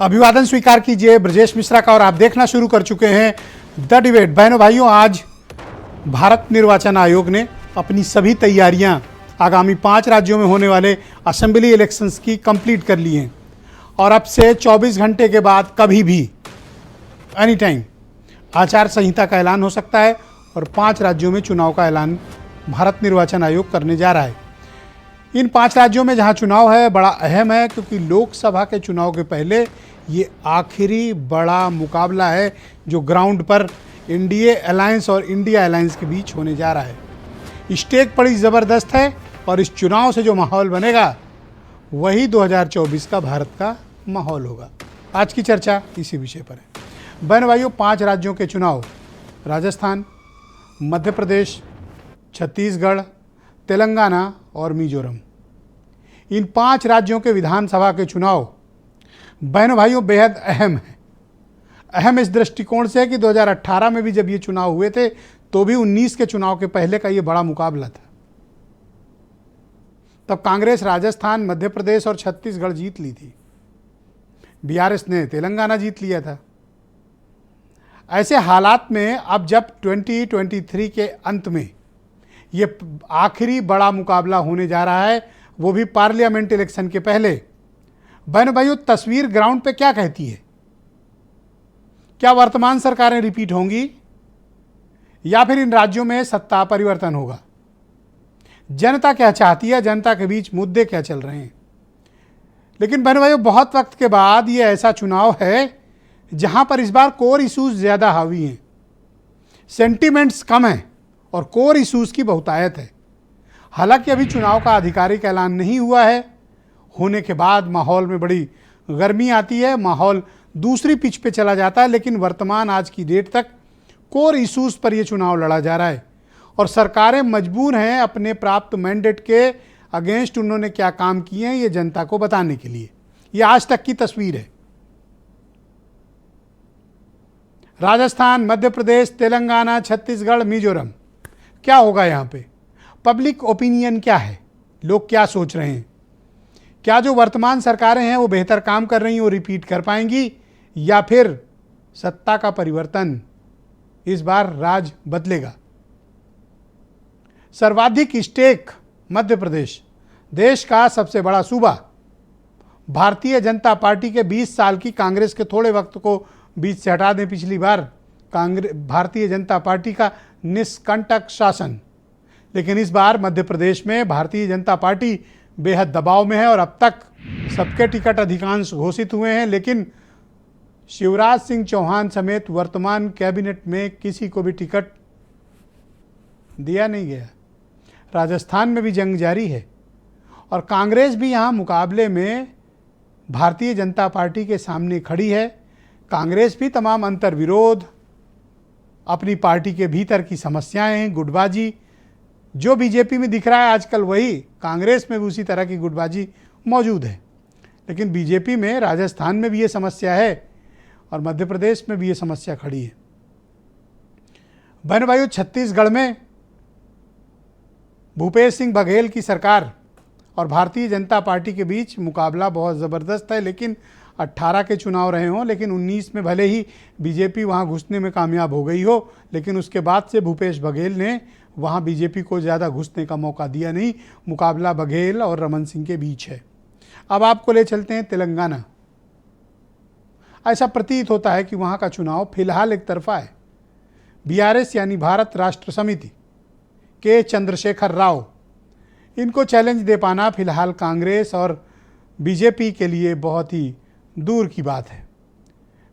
अभिवादन स्वीकार कीजिए ब्रजेश मिश्रा का और आप देखना शुरू कर चुके हैं द डिबेट। बहनों भाइयों, आज भारत निर्वाचन आयोग ने अपनी सभी तैयारियां आगामी 5 राज्यों में होने वाले असेंबली इलेक्शंस की कंप्लीट कर ली हैं और अब से 24 घंटे के बाद कभी भी एनी टाइम आचार संहिता का ऐलान हो सकता है और 5 राज्यों में चुनाव का ऐलान भारत निर्वाचन आयोग करने जा रहा है। इन 5 राज्यों में जहां चुनाव है बड़ा अहम है, क्योंकि लोकसभा के चुनाव के पहले ये आखिरी बड़ा मुकाबला है जो ग्राउंड पर एनडीए अलायंस और इंडिया अलायंस के बीच होने जा रहा है। स्टेक बड़ी ज़बरदस्त है और इस चुनाव से जो माहौल बनेगा वही 2024 का भारत का माहौल होगा। आज की चर्चा इसी विषय पर है। बहन भाइयों, 5 राज्यों के चुनाव राजस्थान, मध्य प्रदेश, छत्तीसगढ़, तेलंगाना और मिजोरम, इन 5 राज्यों के विधानसभा के चुनाव बहनों भाइयों बेहद अहम है। अहम इस दृष्टिकोण से है कि 2018 में भी जब ये चुनाव हुए थे तो भी 19 के चुनाव के पहले का ये बड़ा मुकाबला था। तब कांग्रेस राजस्थान, मध्य प्रदेश और छत्तीसगढ़ जीत ली थी, बीआरएस ने तेलंगाना जीत लिया था। ऐसे हालात में अब जब 2023 के अंत में ये आखिरी बड़ा मुकाबला होने जा रहा है, वो भी पार्लियामेंट इलेक्शन के पहले, बहन भाइयों तस्वीर ग्राउंड पे क्या कहती है? क्या वर्तमान सरकारें रिपीट होंगी या फिर इन राज्यों में सत्ता परिवर्तन होगा? जनता क्या चाहती है? जनता के बीच मुद्दे क्या चल रहे हैं? लेकिन बहन भाइयों, बहुत वक्त के बाद ये ऐसा चुनाव है जहां पर इस बार कोर इश्यूज ज्यादा हावी हैं, सेंटिमेंट्स कम हैं और कोर इश्यूज की बहुतायत है। हालांकि अभी चुनाव का आधिकारिक ऐलान नहीं हुआ है, होने के बाद माहौल में बड़ी गर्मी आती है, माहौल दूसरी पिच पे चला जाता है। लेकिन वर्तमान आज की डेट तक कोर इश्यूज पर यह चुनाव लड़ा जा रहा है और सरकारें मजबूर हैं अपने प्राप्त मैंडेट के अगेंस्ट उन्होंने क्या काम किए हैं ये जनता को बताने के लिए। ये आज तक की तस्वीर है। राजस्थान, मध्य प्रदेश, तेलंगाना, छत्तीसगढ़, मिजोरम, क्या होगा यहाँ पे? पब्लिक ओपिनियन क्या है? लोग क्या सोच रहे हैं? क्या जो वर्तमान सरकारें हैं वो बेहतर काम कर रही हैं, वो रिपीट कर पाएंगी या फिर सत्ता का परिवर्तन इस बार राज बदलेगा? सर्वाधिक स्टेक मध्य प्रदेश, देश का सबसे बड़ा सूबा, भारतीय जनता पार्टी के 20 साल की कांग्रेस के थोड़े वक्त को बीच से हटा दें, पिछली बार भारतीय जनता पार्टी का निष्कंटक शासन, लेकिन इस बार मध्य प्रदेश में भारतीय जनता पार्टी बेहद दबाव में है और अब तक सबके टिकट अधिकांश घोषित हुए हैं, लेकिन शिवराज सिंह चौहान समेत वर्तमान कैबिनेट में किसी को भी टिकट दिया नहीं गया। राजस्थान में भी जंग जारी है और कांग्रेस भी यहाँ मुकाबले में भारतीय जनता पार्टी के सामने खड़ी है। कांग्रेस भी तमाम अंतर्विरोध, अपनी पार्टी के भीतर की समस्याएं हैं, गुटबाजी, जो बीजेपी में दिख रहा है आजकल वही कांग्रेस में भी उसी तरह की गुटबाजी मौजूद है। लेकिन बीजेपी में राजस्थान में भी ये समस्या है और मध्य प्रदेश में भी ये समस्या खड़ी है। बहन भाइयों, छत्तीसगढ़ में भूपेश सिंह बघेल की सरकार और भारतीय जनता पार्टी के बीच मुकाबला बहुत ज़बरदस्त है। लेकिन 18 के चुनाव रहे हों, लेकिन 19 में भले ही बीजेपी वहां घुसने में कामयाब हो गई हो, लेकिन उसके बाद से भूपेश बघेल ने वहां बीजेपी को ज़्यादा घुसने का मौका दिया नहीं। मुकाबला बघेल और रमन सिंह के बीच है। अब आपको ले चलते हैं तेलंगाना। ऐसा प्रतीत होता है कि वहां का चुनाव फिलहाल एक तरफा है। बीआरएस यानी भारत राष्ट्र समिति के चंद्रशेखर राव, इनको चैलेंज दे पाना फिलहाल कांग्रेस और बीजेपी के लिए बहुत ही दूर की बात है।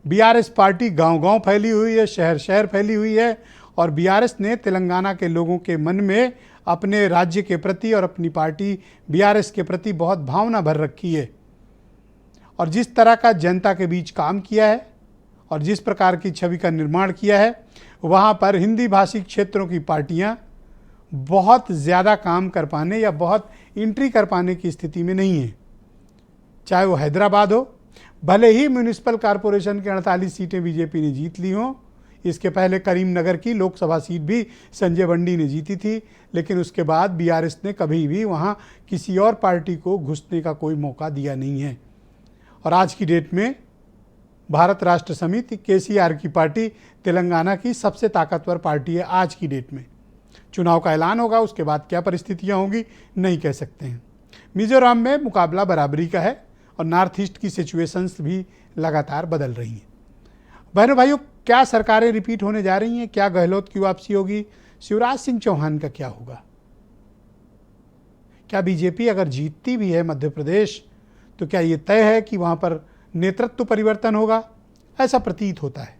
बीआरएस पार्टी गांव-गांव फैली हुई है, शहर-शहर फैली हुई है और बीआरएस ने तेलंगाना के लोगों के मन में अपने राज्य के प्रति और अपनी पार्टी बीआरएस के प्रति बहुत भावना भर रखी है। और जिस तरह का जनता के बीच काम किया है और जिस प्रकार की छवि का निर्माण किया है, वहाँ पर हिंदी भाषी क्षेत्रों की पार्टियाँ बहुत ज़्यादा काम कर पाने या बहुत एंट्री कर पाने की स्थिति में नहीं है। चाहे वो हैदराबाद हो, भले ही म्यूनिसिपल कॉरपोरेशन के 48 सीटें बीजेपी ने जीत ली हों, इसके पहले करीमनगर की लोकसभा सीट भी संजय बंडी ने जीती थी, लेकिन उसके बाद बीआरएस ने कभी भी वहाँ किसी और पार्टी को घुसने का कोई मौका दिया नहीं है। और आज की डेट में भारत राष्ट्र समिति केसीआर की पार्टी तेलंगाना की सबसे ताकतवर पार्टी है आज की डेट में। चुनाव का ऐलान होगा, उसके बाद क्या परिस्थितियां होंगी नहीं कह सकते हैं। मिजोरम में मुकाबला बराबरी का है और नॉर्थ ईस्ट की सिचुएशंस भी लगातार बदल रही हैं। बहनों भाइयों, क्या सरकारें रिपीट होने जा रही हैं? क्या गहलोत की वापसी होगी? शिवराज सिंह चौहान का क्या होगा? क्या बीजेपी अगर जीतती भी है मध्य प्रदेश तो क्या ये तय है कि वहां पर नेतृत्व परिवर्तन होगा? ऐसा प्रतीत होता है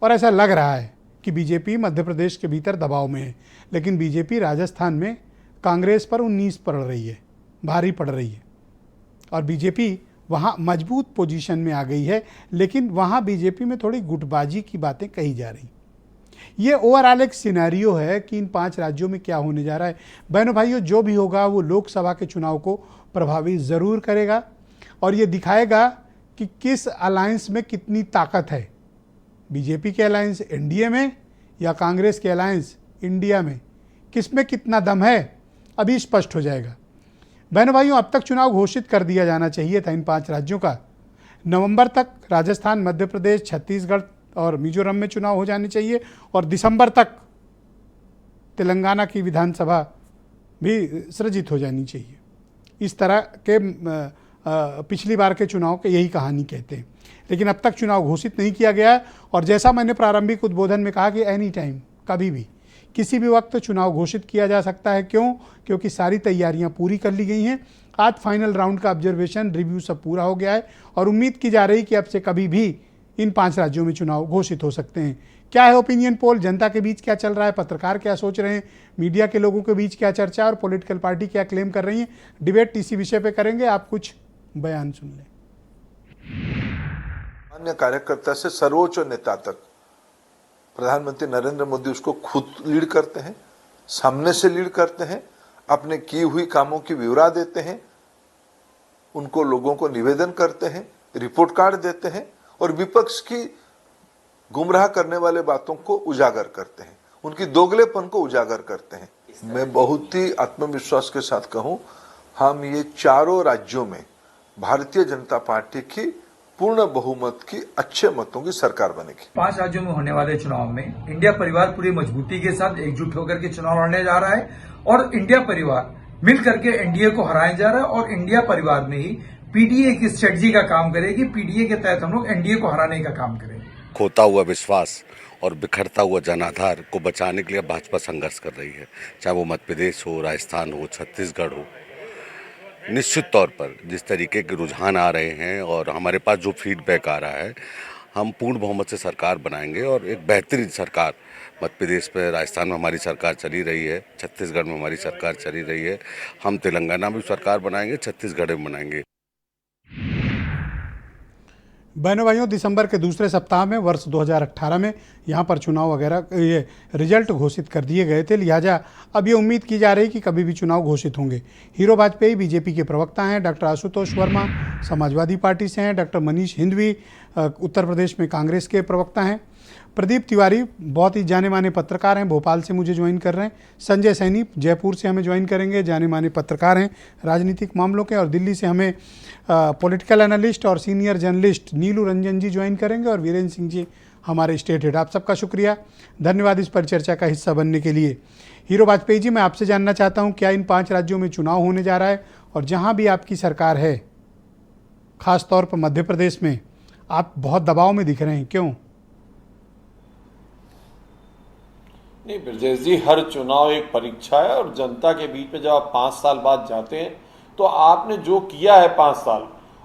और ऐसा लग रहा है कि बीजेपी मध्य प्रदेश के भीतर दबाव में है, लेकिन बीजेपी राजस्थान में कांग्रेस पर 19 पड़ रही है, भारी पड़ रही है और बीजेपी वहाँ मजबूत पोजीशन में आ गई है। लेकिन वहाँ बीजेपी में थोड़ी गुटबाजी की बातें कही जा रही। ये ओवरऑल एक सिनेरियो है कि इन 5 राज्यों में क्या होने जा रहा है। बहनों भाइयों, जो भी होगा वो लोकसभा के चुनाव को प्रभावित ज़रूर करेगा और ये दिखाएगा कि किस अलायंस में कितनी ताकत है। बीजेपी के अलायंस एनडीए में या कांग्रेस के अलायंस इंडिया में, किस में कितना दम है अभी स्पष्ट हो जाएगा। बहनों भाइयों, अब तक चुनाव घोषित कर दिया जाना चाहिए था इन 5 राज्यों का। नवंबर तक राजस्थान, मध्य प्रदेश, छत्तीसगढ़ और मिजोरम में चुनाव हो जाने चाहिए और दिसंबर तक तेलंगाना की विधानसभा भी सृजित हो जानी चाहिए। इस तरह के पिछली बार के चुनाव के यही कहानी कहते हैं, लेकिन अब तक चुनाव घोषित नहीं किया गया है। और जैसा मैंने प्रारंभिक उद्बोधन में कहा कि एनी टाइम, कभी भी, किसी भी वक्त चुनाव घोषित किया जा सकता है। क्यों? क्योंकि सारी तैयारियां पूरी कर ली गई हैं। आज फाइनल राउंड का ऑब्जर्वेशन रिव्यू सब पूरा हो गया है और उम्मीद की जा रही कि अब से कभी भी इन 5 राज्यों में चुनाव घोषित हो सकते हैं। क्या है ओपिनियन पोल? जनता के बीच क्या चल रहा है? पत्रकार क्या सोच रहे हैं? मीडिया के लोगों के बीच क्या चर्चा और पॉलिटिकल पार्टी क्या क्लेम कर रही हैं? डिबेट इसी विषय पे करेंगे। आप कुछ बयान सुन लें। अन्य कार्यकर्ता से सर्वोच्च नेता तक प्रधानमंत्री नरेंद्र मोदी उसको खुद लीड करते हैं, सामने से लीड करते हैं, अपने की हुई कामों की विवरा देते हैं, उनको लोगों को निवेदन करते हैं, रिपोर्ट कार्ड देते हैं और विपक्ष की गुमराह करने वाले बातों को उजागर करते हैं, उनकी दोगलेपन को उजागर करते हैं। मैं बहुत ही आत्मविश्वास के साथ कहूं, हम ये चारों राज्यों में भारतीय जनता पार्टी की पूर्ण बहुमत की अच्छे मतों की सरकार बनेगी। 5 राज्यों में होने वाले चुनाव में इंडिया परिवार पूरी मजबूती के साथ एकजुट होकर के चुनाव लड़ने जा रहा है और इंडिया परिवार मिल करके एनडीए को हराने जा रहा है और इंडिया परिवार में ही पीडीए की स्ट्रेटजी का काम करेगी। पीडीए के तहत हम लोग एनडीए को हराने का काम करेंगे। खोता हुआ विश्वास और बिखरता हुआ जनाधार को बचाने के लिए भाजपा संघर्ष कर रही है, चाहे वो मध्य प्रदेश हो, राजस्थान हो, छत्तीसगढ़ हो। निश्चित तौर पर जिस तरीके के रुझान आ रहे हैं और हमारे पास जो फीडबैक आ रहा है, हम पूर्ण बहुमत से सरकार बनाएंगे और एक बेहतरीन सरकार। मध्य प्रदेश पे, राजस्थान में हमारी सरकार चली रही है, छत्तीसगढ़ में हमारी सरकार चली रही है, हम तेलंगाना में सरकार बनाएंगे, छत्तीसगढ़ में बनाएंगे। बहनों भाइयों, दिसंबर के दूसरे सप्ताह में वर्ष 2018 में यहाँ पर चुनाव वगैरह ये रिजल्ट घोषित कर दिए गए थे, लिहाजा अब ये उम्मीद की जा रही कि कभी भी चुनाव घोषित होंगे। हीरो वाजपेयी बीजेपी के प्रवक्ता हैं, डॉक्टर आशुतोष वर्मा समाजवादी पार्टी से हैं, डॉक्टर मनीष हिंदवी उत्तर प्रदेश में कांग्रेस के प्रवक्ता हैं, प्रदीप तिवारी बहुत ही जाने माने पत्रकार हैं, भोपाल से मुझे ज्वाइन कर रहे हैं, संजय सैनी जयपुर से हमें ज्वाइन करेंगे, जाने माने पत्रकार हैं राजनीतिक मामलों के, और दिल्ली से हमें पॉलिटिकल एनालिस्ट और सीनियर जर्नलिस्ट नीलू रंजन जी ज्वाइन करेंगे और वीरेंद्र सिंह जी हमारे स्टेट हेड। आप सबका शुक्रिया, धन्यवाद इस परिचर्चा का हिस्सा बनने के लिए। हीरो वाजपेयी जी, मैं आपसे जानना चाहता हूँ, क्या इन 5 राज्यों में चुनाव होने जा रहा है और जहाँ भी आपकी सरकार है, खास तौर पर मध्य प्रदेश में, आप बहुत दबाव में दिख रहे हैं, क्यों? नहीं ब्रजेश जी, हर चुनाव एक परीक्षा है और जनता के बीच में जब आप 5 साल बाद जाते हैं तो आपने जो किया है 5 साल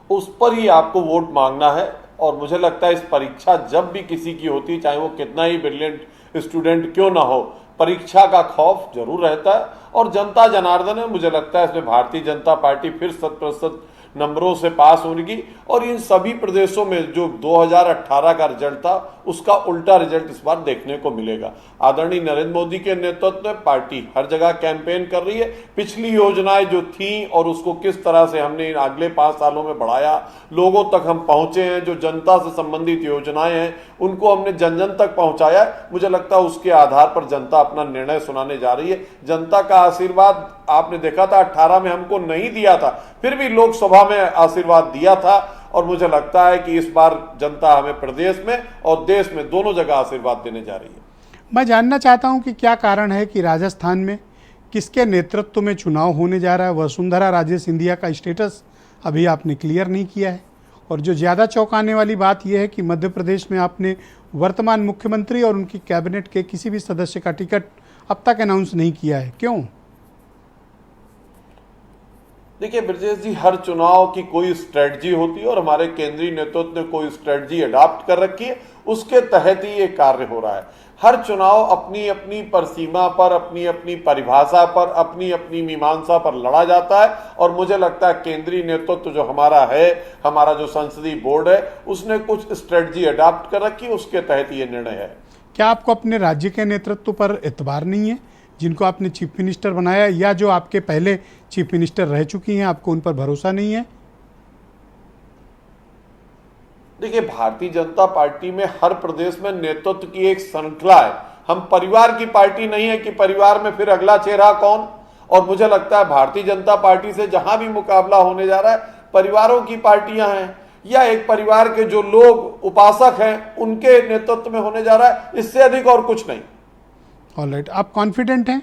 उस पर ही आपको वोट मांगना है। और मुझे लगता है इस परीक्षा जब भी किसी की होती है, चाहे वो कितना ही ब्रिलियंट स्टूडेंट क्यों ना हो, परीक्षा का खौफ जरूर रहता है। और जनता जनार्दन है, मुझे लगता है इसमें भारतीय जनता पार्टी फिर 100% नंबरों से पास होगी और इन सभी प्रदेशों में जो 2018 का रिजल्ट था उसका उल्टा रिजल्ट इस बार देखने को मिलेगा। आदरणीय नरेंद्र मोदी के नेतृत्व में पार्टी हर जगह कैंपेन कर रही है। पिछली योजनाएं जो थी और उसको किस तरह से हमने अगले 5 सालों में बढ़ाया, लोगों तक हम पहुंचे हैं, जो जनता से संबंधित योजनाएं हैं उनको हमने जन जन तक पहुंचाया। मुझे लगता है उसके आधार पर जनता अपना निर्णय सुनाने जा रही है। जनता का आशीर्वाद आपने देखा था 18 में हमको नहीं दिया था, फिर भी लोकसभा में आशीर्वाद दिया था और मुझे लगता है कि इस बार जनता हमें प्रदेश में और देश में दोनों जगह आशीर्वाद देने जा रही है। मैं जानना चाहता हूं कि क्या कारण है कि राजस्थान में किसके नेतृत्व में चुनाव होने जा रहा है। वसुंधरा राजे सिंधिया का स्टेटस अभी आपने क्लियर नहीं किया है, और जो ज़्यादा चौंकाने वाली बात यह है कि मध्य प्रदेश में आपने वर्तमान मुख्यमंत्री और उनकी कैबिनेट के किसी भी सदस्य का टिकट अब तक अनाउंस नहीं किया है। क्यों? देखिए ब्रजेश जी, हर चुनाव की कोई स्ट्रेटजी होती है और हमारे केंद्रीय नेतृत्व ने कोई स्ट्रेटजी अडॉप्ट कर रखी है, उसके तहत ही ये कार्य हो रहा है। हर चुनाव अपनी अपनी परिसीमा पर, अपनी अपनी परिभाषा पर, अपनी अपनी मीमांसा पर लड़ा जाता है, और मुझे लगता है केंद्रीय नेतृत्व जो हमारा है, हमारा जो संसदीय बोर्ड है, उसने कुछ स्ट्रेटजी अडॉप्ट कर रखी, उसके तहत ये निर्णय है। क्या आपको अपने राज्य के नेतृत्व पर एतबार नहीं है, जिनको आपने चीफ मिनिस्टर बनाया, या जो आपके पहले चीफ मिनिस्टर रह चुकी हैं, आपको उन पर भरोसा नहीं है? देखिए, भारतीय जनता पार्टी में हर प्रदेश में नेतृत्व की एक श्रृंखला है। हम परिवार की पार्टी नहीं है कि परिवार में फिर अगला चेहरा कौन। और मुझे लगता है भारतीय जनता पार्टी से जहां भी मुकाबला होने जा रहा है, परिवारों की पार्टियां हैं या एक परिवार के जो लोग उपासक हैं उनके नेतृत्व में होने जा रहा है, इससे अधिक और कुछ नहीं। ऑलराइट, आप कॉन्फिडेंट हैं?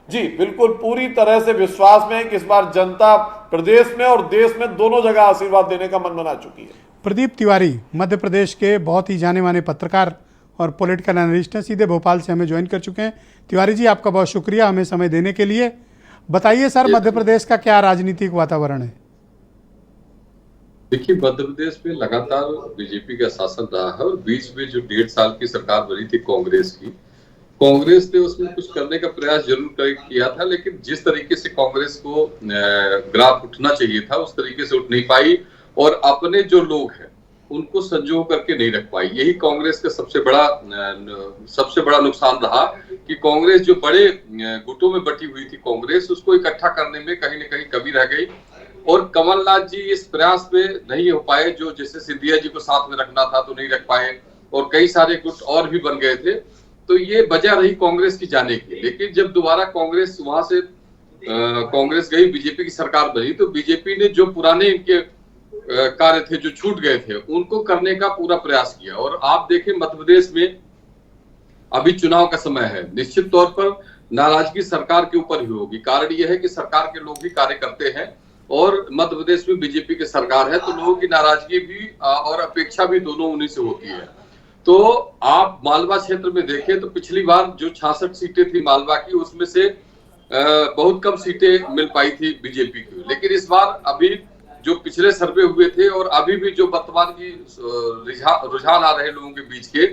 जी बिल्कुल, पूरी तरह से विश्वास में है कि इस बार जनता प्रदेश में और देश में दोनों जगह आशीर्वाद देने का मन बना चुकी है। प्रदीप तिवारी मध्य प्रदेश के बहुत ही जाने माने पत्रकार और पॉलिटिकल एनालिस्ट हैं, सीधे भोपाल से हमें ज्वाइन कर चुके हैं। तिवारी जी, आपका बहुत शुक्रिया हमें समय देने के लिए। बताइए सर, मध्य प्रदेश का क्या राजनीतिक वातावरण है? देखिए, मध्य प्रदेश में लगातार बीजेपी का शासन रहा है, और बीच में जो 1.5 साल की सरकार बनी थी कांग्रेस की, कांग्रेस ने उसमें कुछ करने का प्रयास जरूर किया था, लेकिन जिस तरीके से कांग्रेस को ग्राफ उठना चाहिए था उस तरीके से उठ नहीं पाई, और अपने जो लोग हैं उनको संजो करके नहीं रख पाई। यही कांग्रेस का सबसे बड़ा नुकसान रहा कि कांग्रेस जो बड़े गुटों में बटी हुई थी कांग्रेस, उसको इकट्ठा करने में कहीं न कहीं कमी रह गई, और कमलनाथ जी इस प्रयास में नहीं हो पाए। जो जैसे सिंधिया जी को साथ में रखना था तो नहीं रख पाए, और कई सारे गुट और भी बन गए थे, तो ये वजह रही कांग्रेस की जाने की। लेकिन जब दोबारा कांग्रेस वहां से कांग्रेस गई, बीजेपी की सरकार बनी, तो बीजेपी ने जो पुराने इनके कार्य थे जो छूट गए थे उनको करने का पूरा प्रयास किया। और आप देखें, मध्य प्रदेश में अभी चुनाव का समय है, निश्चित तौर पर नाराजगी सरकार के ऊपर ही होगी। कारण यह है कि सरकार के लोग भी कार्य करते हैं, और मध्य प्रदेश में बीजेपी की सरकार है, तो लोगों की नाराजगी भी और अपेक्षा भी दोनों उन्हीं से होती है। तो आप मालवा क्षेत्र में देखें तो पिछली बार जो 66 सीटें थी मालवा की, उसमें से बहुत कम सीटें मिल पाई थी बीजेपी की। लेकिन इस बार अभी जो पिछले सर्वे हुए थे और अभी भी जो वर्तमान की रुझान आ रहे लोगों के बीच के,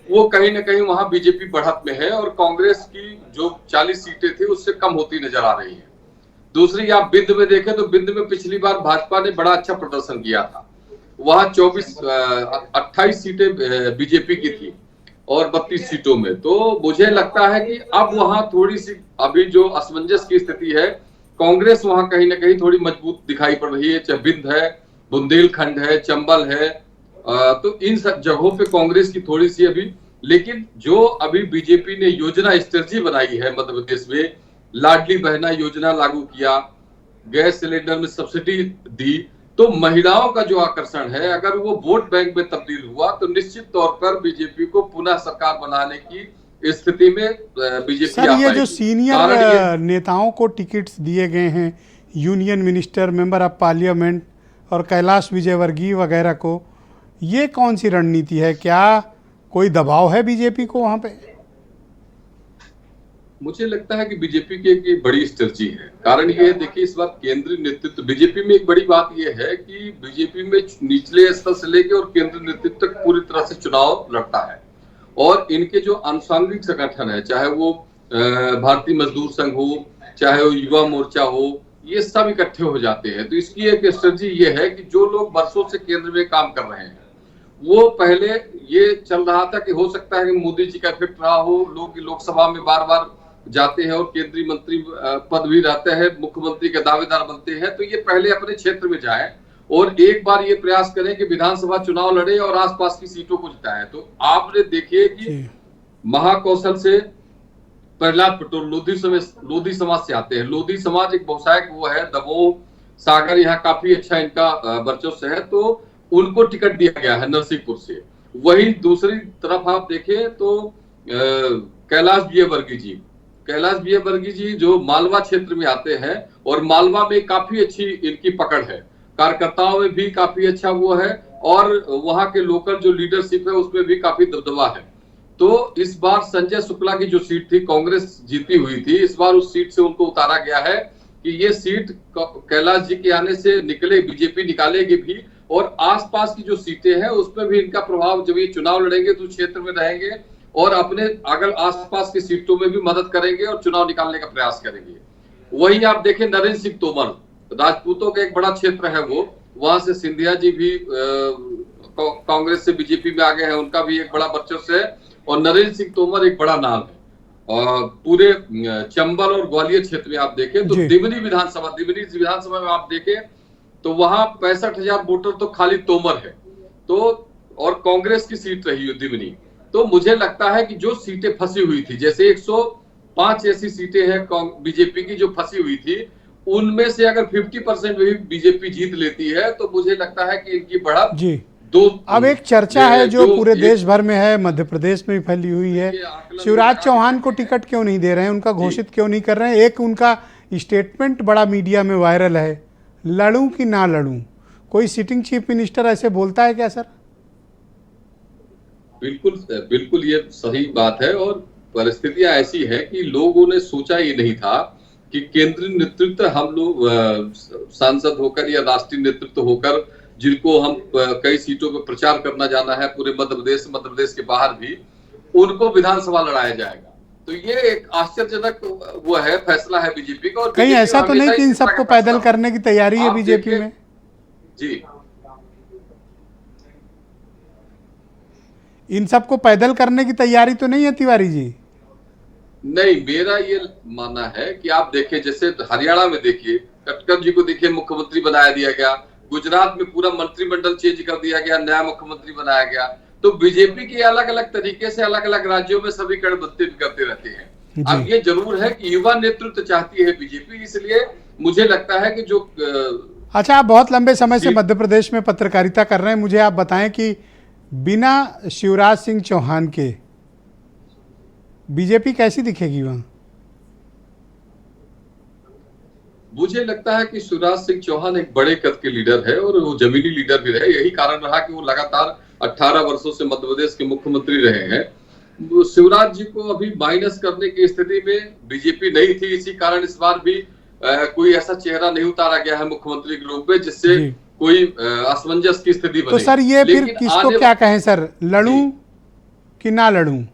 वो कहीं ना कहीं वहां बीजेपी बढ़त में है, और कांग्रेस की जो 40 सीटें थी उससे कम होती नजर आ रही है। दूसरी, आप बिंद में देखें तो बिंद में पिछली बार भाजपा ने बड़ा अच्छा प्रदर्शन किया था, वहां 28 सीटें बीजेपी की थी और 32 सीटों में। तो मुझे लगता है कि अब वहां थोड़ी सी अभी जो असमंजस की स्थिति है, कांग्रेस वहां कहीं ना कहीं थोड़ी मजबूत दिखाई पड़ रही है। चाहे बिंद है, बुंदेलखंड है, चंबल है, तो इन सब जगहों पे कांग्रेस की थोड़ी सी अभी, लेकिन जो अभी बीजेपी ने योजना स्ट्रेटजी बनाई है मध्य प्रदेश में, लाडली बहना योजना लागू किया, गैस सिलेंडर में सब्सिडी दी, तो महिलाओं का जो आकर्षण है, अगर वो वोट बैंक में तब्दील हुआ तो निश्चित तौर पर बीजेपी को पुनः सरकार बनाने की स्थिति में बीजेपी सर, ये जो सीनियर नेताओं को टिकट्स दिए गए हैं, union minister, member of parliament और कैलाश विजयवर्गीय वगैरह को, ये कौन सी रणनीति है? क्या कोई दबाव है बीजेपी को वहां पे? मुझे लगता है कि बीजेपी की एक बड़ी स्ट्रेटजी है। कारण ये है, देखिए, इस बार केंद्रीय नेतृत्व बीजेपी में, एक बड़ी बात ये है कि बीजेपी में निचले स्तर से लेकर और केंद्रीय नेतृत्व तक पूरी तरह से चुनाव लड़ता है, और इनके जो आनुषंगिक संगठन है, चाहे वो भारतीय मजदूर संघ हो, चाहे वो युवा मोर्चा हो, ये सब इकट्ठे हो जाते हैं। तो इसकी एक स्ट्रेटजी ये है कि जो लोग बरसों से केंद्र में काम कर रहे हैं, वो पहले ये चल रहा था कि हो सकता है कि मोदी जी का इफेक्ट रहा हो, लोग लोकसभा में बार बार जाते हैं और केंद्रीय मंत्री पद भी रहते हैं, मुख्यमंत्री के दावेदार बनते हैं, तो ये पहले अपने क्षेत्र में जाए और एक बार ये प्रयास करें कि विधानसभा चुनाव लड़े और आसपास की सीटों को जिताए। तो आपने देखिए कि महाकौशल से प्रहलाद पटेल लोधी समाज से आते हैं। लोधी समाज एक बहुसायक वो है, दमोह, सागर यहाँ काफी अच्छा इनका वर्चस्व है, तो उनको टिकट दिया गया है नरसिंहपुर से। वहीं दूसरी तरफ आप देखें तो कैलाश विजयवर्गीय जी जो मालवा क्षेत्र में आते हैं, और मालवा में काफी अच्छी इनकी पकड़ है, कार्यकर्ताओं में भी काफी अच्छा वो है, और वहां के लोकल जो लीडरशिप है उसमें भी काफी दबदबा है। तो इस बार संजय शुक्ला की जो सीट थी, कांग्रेस जीती हुई थी, इस बार उस सीट से उनको उतारा गया है कि ये सीट कैलाश जी के आने से निकले, बीजेपी निकालेगी भी, और आसपास की जो सीटें हैं उसमें भी इनका प्रभाव, जब ये चुनाव लड़ेंगे तो क्षेत्र में रहेंगे और अपने अगर आसपास की सीटों में भी मदद करेंगे और चुनाव निकालने का प्रयास करेंगे। वहीं आप देखें नरेंद्र सिंह तोमर, राजपूतों का एक बड़ा क्षेत्र है वो, वहां से सिंधिया जी भी कांग्रेस से बीजेपी में आ गए हैं, उनका भी एक बड़ा वर्चस्व है, और नरेंद्र सिंह तोमर एक बड़ा नाम है। और पूरे चंबल और ग्वालियर क्षेत्र में आप देखें तो दिमनी विधानसभा में आप देखें तो वहां 65,000 वोटर तो खाली तोमर है, तो और कांग्रेस की सीट रही है दिमनी। तो मुझे लगता है कि जो सीटें फंसी हुई थी, जैसे 105 ऐसी सीटें हैं बीजेपी की जो फंसी हुई थी, उनमें से अगर 50% भी बीजेपी जीत लेती है तो मुझे लगता है कि इनकी बढ़त जी अब एक चर्चा है जो पूरे देश भर में है, मध्य प्रदेश में भी फैली हुई है। शिवराज चौहान को टिकट क्यों नहीं दे रहे हैं, उनका घोषित क्यों नहीं कर रहे हैं? एक उनका स्टेटमेंट बड़ा मीडिया में वायरल है, लड़ूं कि ना लड़ूं। कोई सिटिंग चीफ मिनिस्टर ऐसे बोलता है क्या सर? बिल्कुल ये सही बात है, और परिस्थितियां ऐसी है कि लोगों ने सोचा ही नहीं था कि केंद्रीय नेतृत्व, हम लोग सांसद होकर या राष्ट्रीय नेतृत्व होकर, जिनको हम कई सीटों पर प्रचार करना जाना है पूरे मध्य प्रदेश के बाहर भी, उनको विधानसभा लड़ाया जाएगा। तो ये एक आश्चर्यजनक वो है, फैसला है बीजेपी का। और कहीं ऐसा तो नहीं कि इन सबको पैदल करने की तैयारी है बीजेपी में? जी, इन सबको पैदल करने की तैयारी तो नहीं है तिवारी जी? नहीं, मेरा ये मानना है कि आप देखें, जैसे हरियाणा में देखिए, खट्टर जी को देखिए मुख्यमंत्री बनाया दिया गया, गुजरात में पूरा मंत्रिमंडल चेंज कर दिया गया, नया मुख्यमंत्री बनाया गया। तो बीजेपी के अलग अलग तरीके से अलग अलग राज्यों में सभी कड़बत्ती करते रहते हैं। अब ये जरूर है कि युवा नेतृत्व चाहती है बीजेपी, इसलिए मुझे लगता है कि जो अच्छा, आप बहुत लंबे समय से मध्य प्रदेश में पत्रकारिता कर रहे हैं, मुझे आप बताएं कि बिना शिवराज सिंह चौहान के बीजेपी कैसी दिखेगी वहां? मुझे लगता है कि शिवराज सिंह चौहान एक बड़े कद के लीडर है, और वो जमीनी लीडर भी रहे। यही कारण रहा कि वो लगातार 18 वर्षों से मध्य प्रदेश के मुख्यमंत्री रहे हैं। शिवराज जी को अभी माइनस करने की स्थिति में बीजेपी नहीं थी, इसी कारण इस बार भी कोई ऐसा चेहरा नहीं उतारा गया है मुख्यमंत्री के रूप में जिससे कोई असमंजस की स्थिति बने। तो सर ये फिर किसको क्या कहें सर, लड़ूं कि ना लड़ूं?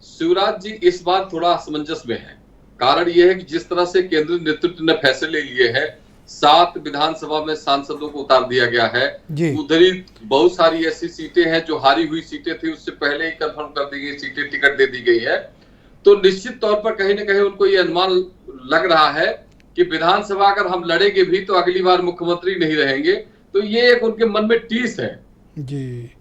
शिवराज जी इस बार थोड़ा असमंजस में है। कारण यह है कि जिस तरह से केंद्रीय नेतृत्व ने फैसले लिए हैं, 7 विधानसभा में सांसदों को उतार दिया गया है, उधर ही बहुत सारी ऐसी सीटें हैं जो हारी हुई सीटें थी, उससे पहले ही कंफर्म कर दी गई सीटें, टिकट दे दी गई है। तो निश्चित तौर पर कहीं ना कहीं उनको ये अनुमान लग रहा है कि विधानसभा अगर हम लड़ेंगे भी तो अगली बार मुख्यमंत्री नहीं रहेंगे। तो ये एक उनके मन में टीस है। जी,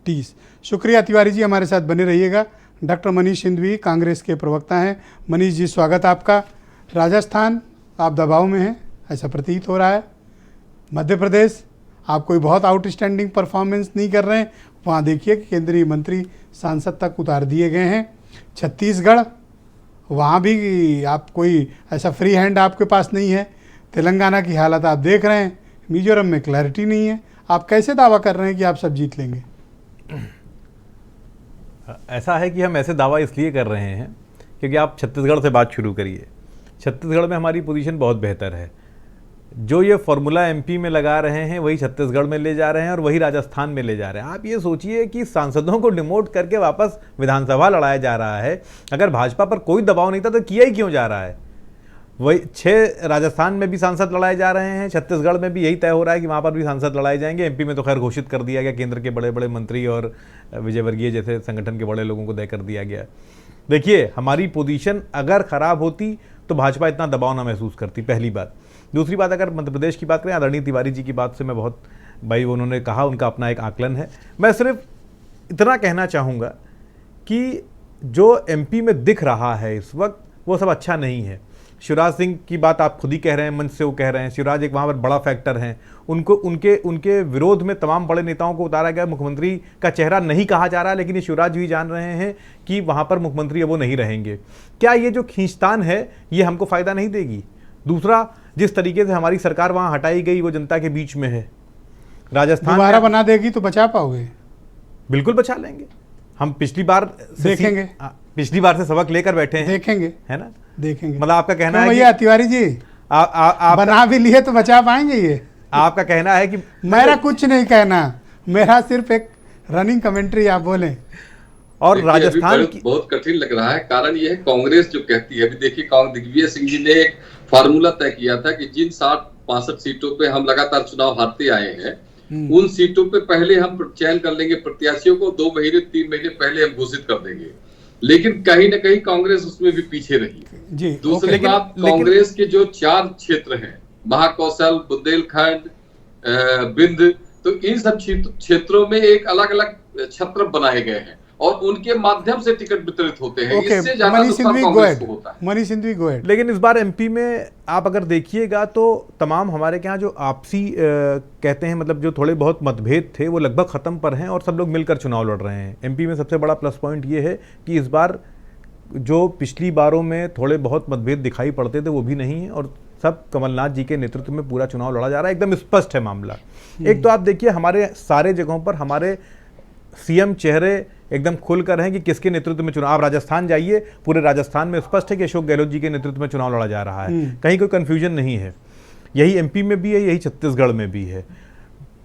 टीस। शुक्रिया तिवारी जी, हमारे साथ बने रहिएगा। डॉक्टर मनीष सिंधवी कांग्रेस के प्रवक्ता हैं। मनीष जी, स्वागत आपका। राजस्थान आप दबाव में हैं ऐसा प्रतीत हो रहा है। मध्य प्रदेश आप कोई बहुत आउटस्टैंडिंग परफॉर्मेंस नहीं कर रहे हैं, वहाँ देखिए कि केंद्रीय मंत्री सांसद तक उतार दिए गए हैं। छत्तीसगढ़, वहाँ भी आप कोई ऐसा फ्री हैंड आपके पास नहीं है। तेलंगाना की हालत आप देख रहे हैं। मिजोरम में क्लैरिटी नहीं है। आप कैसे दावा कर रहे हैं कि आप सब जीत लेंगे? ऐसा है कि हम ऐसे दावा इसलिए कर रहे हैं क्योंकि आप छत्तीसगढ़ से बात शुरू करिए। छत्तीसगढ़ में हमारी पोजीशन बहुत बेहतर है। जो ये फॉर्मूला एमपी में लगा रहे हैं वही छत्तीसगढ़ में ले जा रहे हैं और वही राजस्थान में ले जा रहे हैं। आप ये सोचिए कि सांसदों को डिमोट करके वापस विधानसभा लड़ाया जा रहा है। अगर भाजपा पर कोई दबाव नहीं था तो किया ही क्यों जा रहा है? वही 6 राजस्थान में भी सांसद लड़ाए जा रहे हैं, छत्तीसगढ़ में भी यही तय हो रहा है कि वहाँ पर भी सांसद लड़ाए जाएंगे। एमपी में तो खैर घोषित कर दिया गया, केंद्र के बड़े बड़े मंत्री और विजयवर्गीय जैसे संगठन के बड़े लोगों को तय कर दिया गया। देखिए, हमारी पोजीशन अगर ख़राब होती तो भाजपा इतना दबाव ना महसूस करती, पहली बात। दूसरी बात, अगर मध्य प्रदेश की बात करें, आदरणीय तिवारी जी की बात से मैं बहुत, भाई उन्होंने कहा, उनका अपना एक आकलन है। मैं सिर्फ इतना कहना चाहूँगा कि जो एमपी में दिख रहा है इस वक्त वो सब अच्छा नहीं है। शिवराज सिंह की बात आप खुद ही कह रहे हैं, मंच से वो कह रहे हैं, शिवराज एक वहाँ पर बड़ा फैक्टर हैं। उनको उनके विरोध में तमाम बड़े नेताओं को उतारा गया। मुख्यमंत्री का चेहरा नहीं कहा जा रहा, लेकिन ये शिवराज भी जान रहे हैं कि वहाँ पर मुख्यमंत्री अब वो नहीं रहेंगे। क्या ये जो खींचतान है ये हमको फ़ायदा नहीं देगी? दूसरा, जिस तरीके से हमारी सरकार वहाँ हटाई गई वो जनता के बीच में है। राजस्थान दोबारा बना देगी तो बचा पाओगे? बिल्कुल बचा लेंगे। हम पिछली बार से देखेंगे। पिछली बार से सबक लेकर बैठे हैं, देखेंगे, है ना? देखेंगे। मतलब आपका कहना है भैया तिवारी जी, बना भी लिए तो बचा पाएंगे ये? आपका कहना है कि मेरा कुछ नहीं कहना, मेरा सिर्फ एक रनिंग कमेंट्री आप बोले। और देखिए, राजस्थान अभी बहुत कठिन लग रहा है। कारण ये है, कांग्रेस जो कहती है, अभी देखिए दिग्विजय सिंह जी ने एक फार्मूला तय किया था कि जिन 60-65 सीटों पे हम लगातार चुनाव हारते आए हैं, उन सीटों पे पहले हम चयन कर लेंगे प्रत्याशियों को, 2 महीने 3 महीने पहले हम घोषित कर देंगे। लेकिन कहीं ना कहीं कांग्रेस उसमें भी पीछे रही जी। दूसरी बात, कांग्रेस के जो 4 क्षेत्र हैं, महाकौशल, बुंदेलखंड, बिंद, तो इन सब क्षेत्रों में एक अलग अलग छत्र बनाए गए हैं और उनके माध्यम से टिकट वितरित होते हैं। इससे ज्यादा नुकसान कांग्रेस को होता है। Manish Sindhvi go ahead. लेकिन इस बार एमपी में आप अगर देखिएगा तो तमाम हमारे यहाँ जो आपसी कहते हैं, मतलब जो थोड़े बहुत मतभेद थे वो लगभग ख़त्म पर हैं और सब लोग मिलकर चुनाव लड़ रहे हैं। एमपी में सबसे बड़ा प्लस पॉइंट ये है कि इस बार जो पिछली बारों में थोड़े बहुत मतभेद दिखाई पड़ते थे वो भी नहीं है और सब कमलनाथ जी के नेतृत्व में पूरा चुनाव लड़ा जा रहा है। एकदम स्पष्ट है मामला। एक तो आप देखिए हमारे सारे जगहों पर हमारे सीएम चेहरे एकदम खुलकर हैं कि किसके नेतृत्व में चुनाव। आप राजस्थान जाइए, पूरे राजस्थान में स्पष्ट है कि अशोक गहलोत जी के नेतृत्व में चुनाव लड़ा जा रहा है, कहीं कोई कंफ्यूजन नहीं है। यही एमपी में भी है, यही छत्तीसगढ़ में भी है।